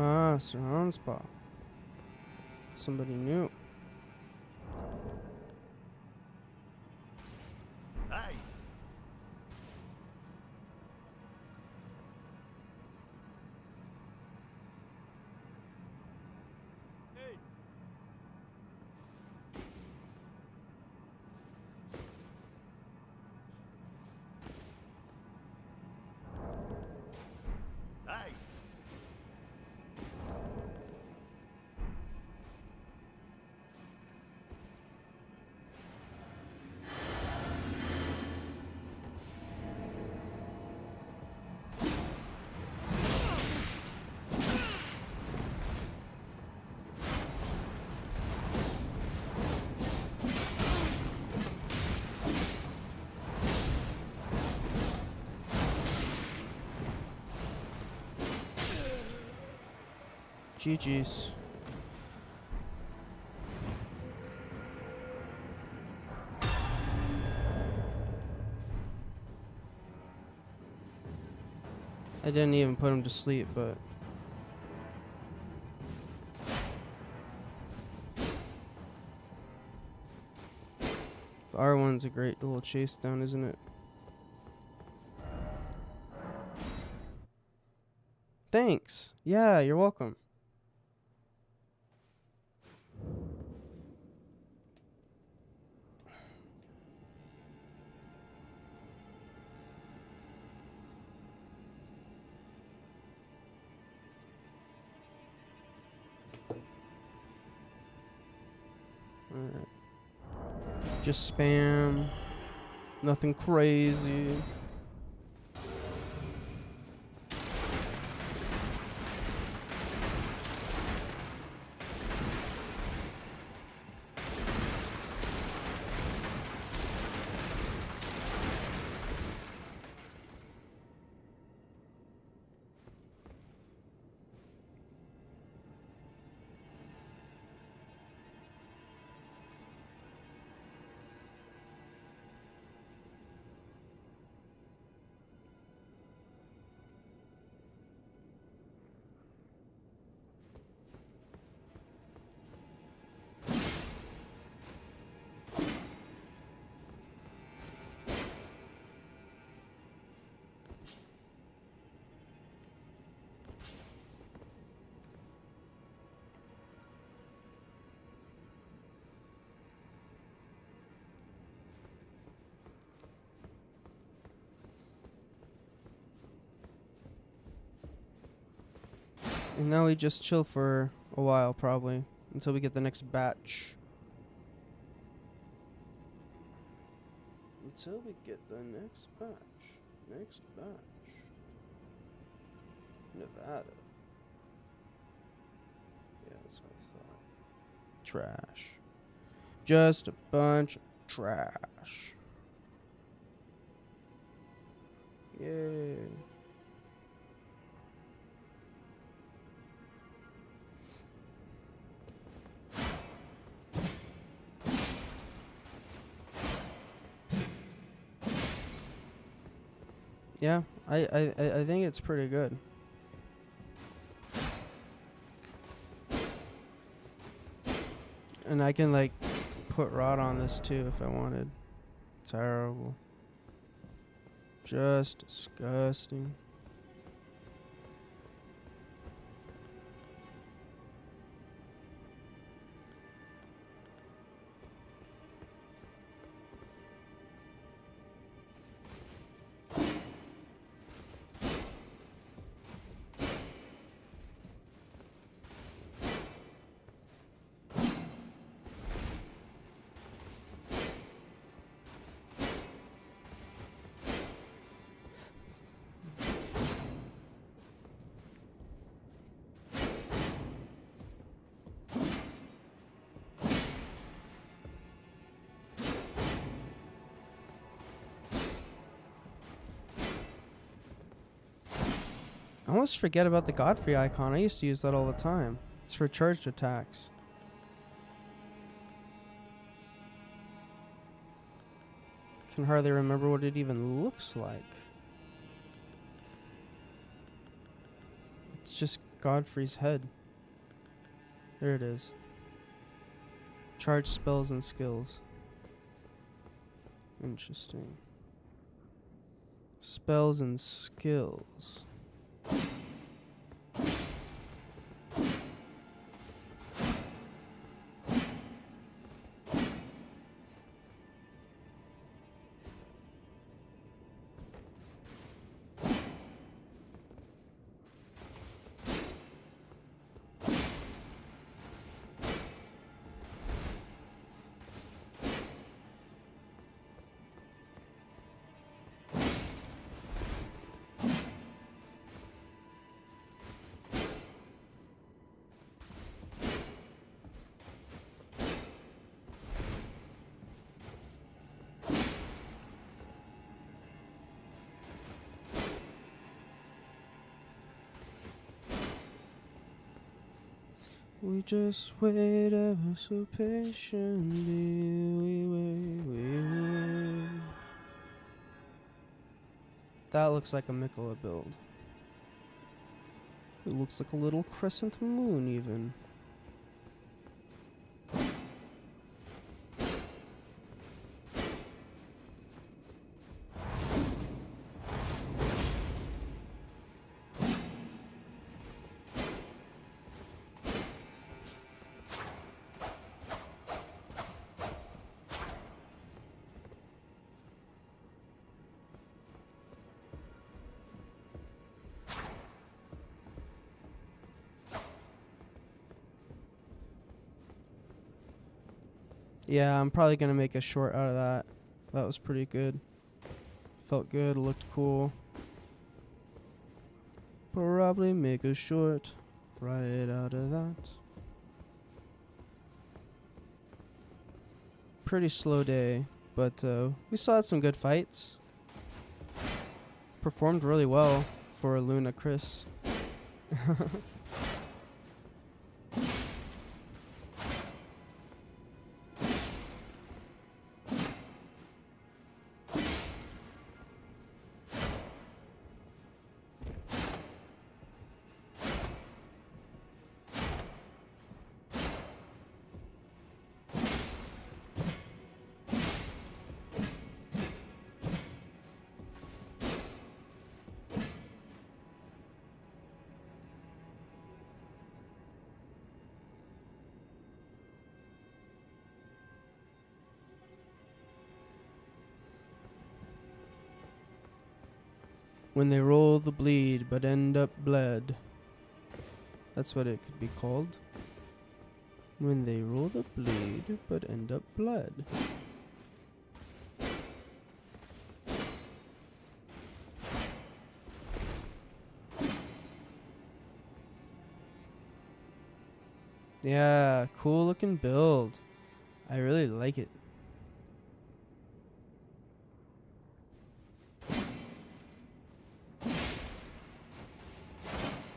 [SPEAKER 1] Ah, surround spot. Somebody new.
[SPEAKER 2] Hey! Hey!
[SPEAKER 1] GG's. I didn't even put him to sleep, but the R1's a great little chase down, isn't it? Thanks. Yeah, you're welcome. Alright. Just spam. Nothing crazy. And now we just chill for a while, probably, until we get the next batch. Until we get the next batch. Next batch. Nevada. Yeah, that's what I thought. Trash. Just a bunch of trash. Yay. Yeah, I think it's pretty good. And I can like put rot on this too if I wanted. Terrible. Just disgusting. I almost forget about the Godfrey icon. I used to use that all the time. It's for charged attacks. Can hardly remember what it even looks like. It's just Godfrey's head. There it is. Charged spells and skills. Interesting. Spells and skills. We just wait ever so patiently. We wait. That looks like a Mikola build. It looks like a little crescent moon, even. Yeah, I'm probably gonna make a short out of that. That was pretty good. Felt good, looked cool. Probably make a short right out of that. Pretty slow day, but we still had some good fights. Performed really well for Luna Chris. When they roll the bleed but end up bled. That's what it could be called. When they roll the bleed but end up bled. Yeah, cool looking build. I really like it.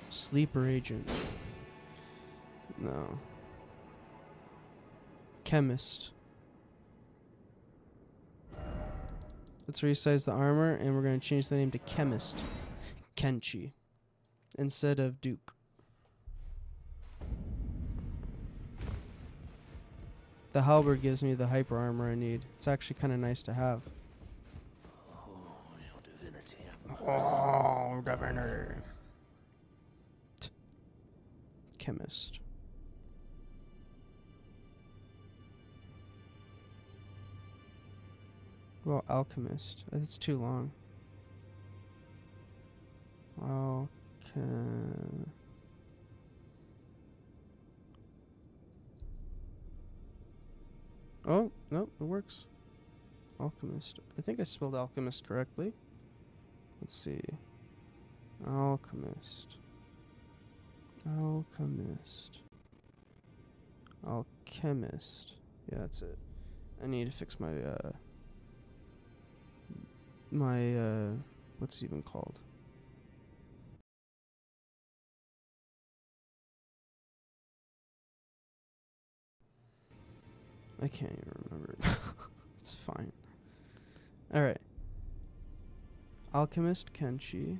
[SPEAKER 1] Sleeper agent. No. Chemist. Let's resize the armor and we're going to change the name to Chemist. Kenshi. Instead of Duke. The halberd gives me the hyper armor I need. It's actually kind of nice to have.
[SPEAKER 2] Oh, your divinity have mercy.
[SPEAKER 1] Oh, Governor. Chemist. Well, alchemist. That's too long. Oh, no, it works. Alchemist. I think I spelled alchemist correctly. Let's see. Alchemist. Alchemist. Alchemist. Yeah, that's it. I need to fix my, what's it even called? I can't even remember it. It's fine. Alright. Alchemist Kenshi.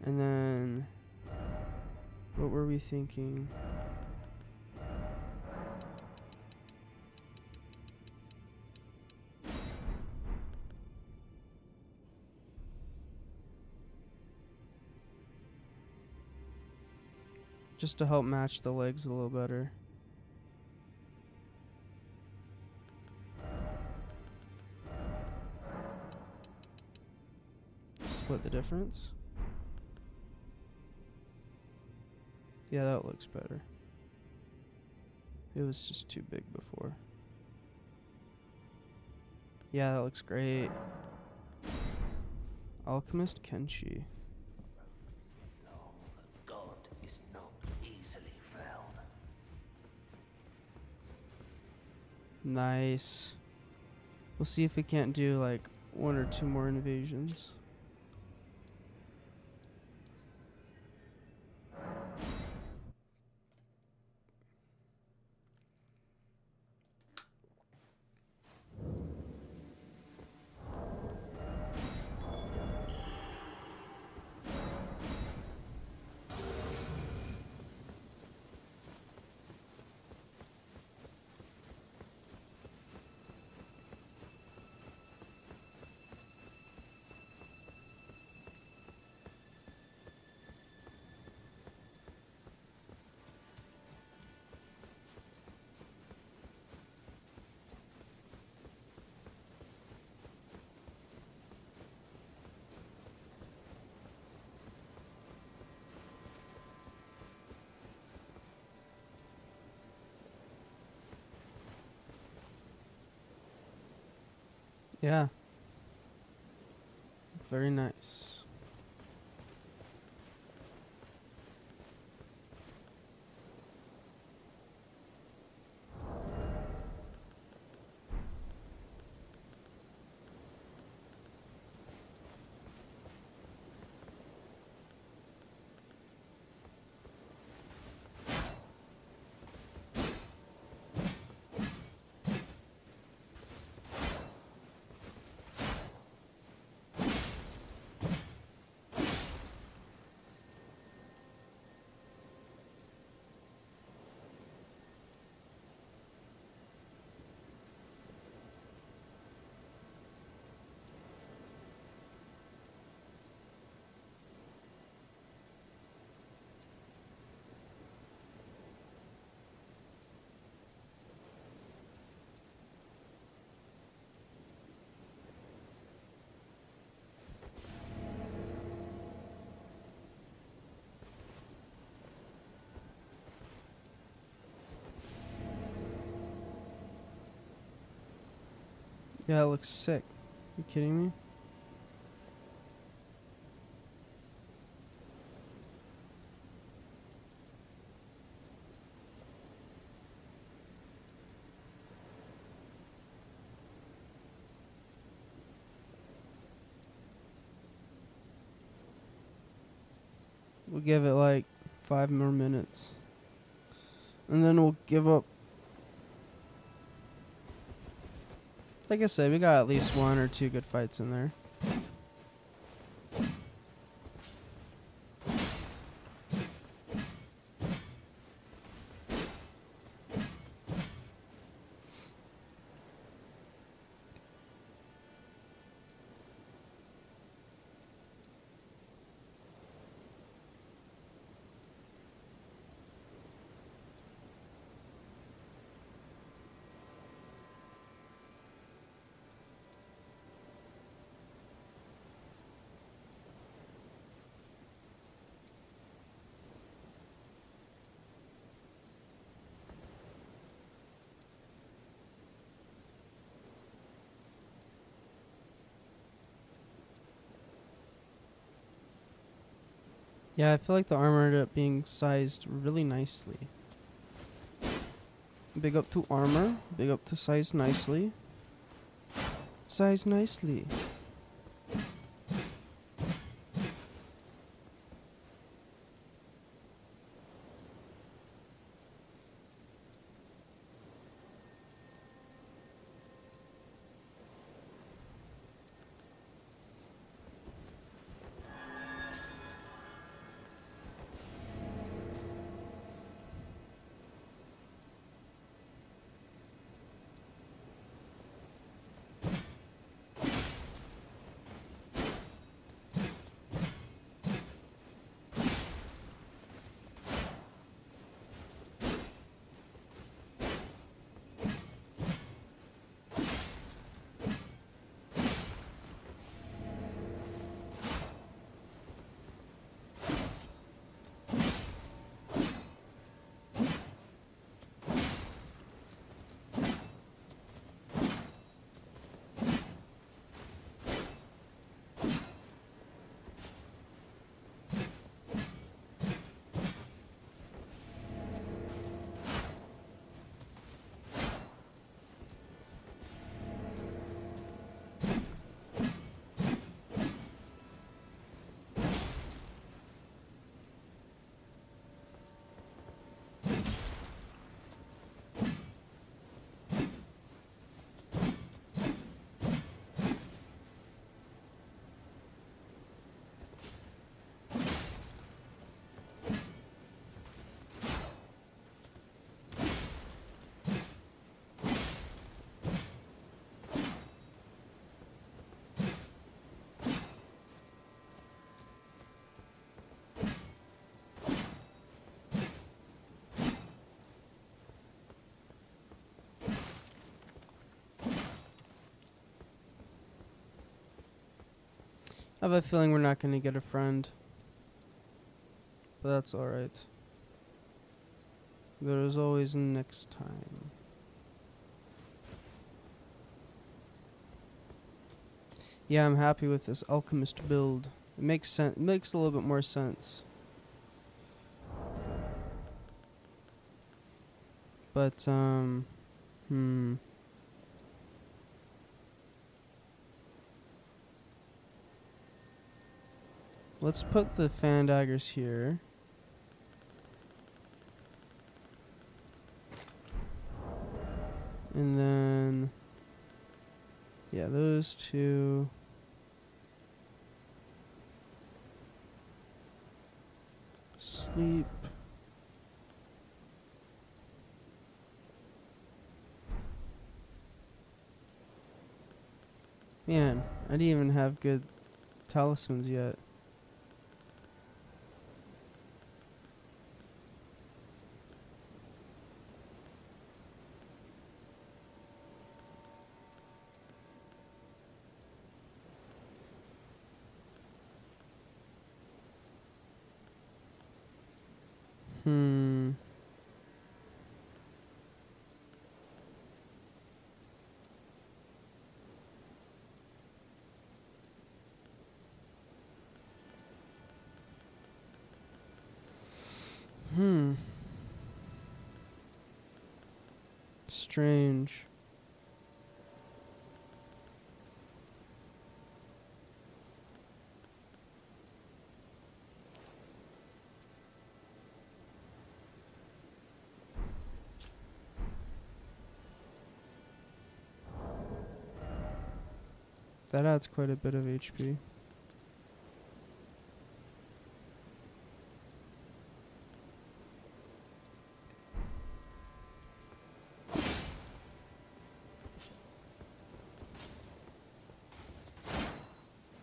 [SPEAKER 1] And then... what were we thinking? Just to help match the legs a little better. Split the difference. Yeah, that looks better. It was just too big before. Yeah, that looks great. Alchemist Kenshi.
[SPEAKER 2] No, a god is not easily felled.
[SPEAKER 1] Nice. We'll see if we can't do like 1 or 2 more invasions. Yeah. Very nice. Yeah, it looks sick. You kidding me? We'll give it like 5 more minutes. And then we'll give up. Like I said, we got at least 1 or 2 good fights in there. Yeah, I feel like the armor ended up being sized really nicely. Big up to armor. Big up to size nicely. Size nicely. I have a feeling we're not going to get a friend. But that's alright. There is always next time. Yeah, I'm happy with this alchemist build. It makes sense. It makes a little bit more sense. But let's put the fan daggers here. And then yeah, those two. Sleep. Man, I didn't even have good talismans yet. Hmm. Hmm. Strange. That adds quite a bit of HP.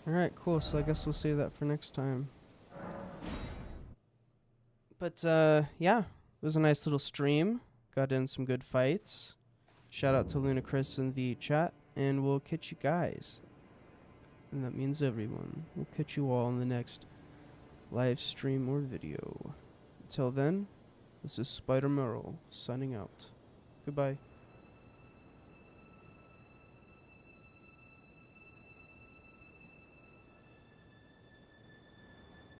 [SPEAKER 1] Alright, cool. So I guess we'll save that for next time. But yeah, it was a nice little stream. Got in some good fights. Shout out to Lunacris in the chat, and we'll catch you guys. And that means everyone. We'll catch you all in the next live stream or video. Until then, this is Spider Merle signing out. Goodbye.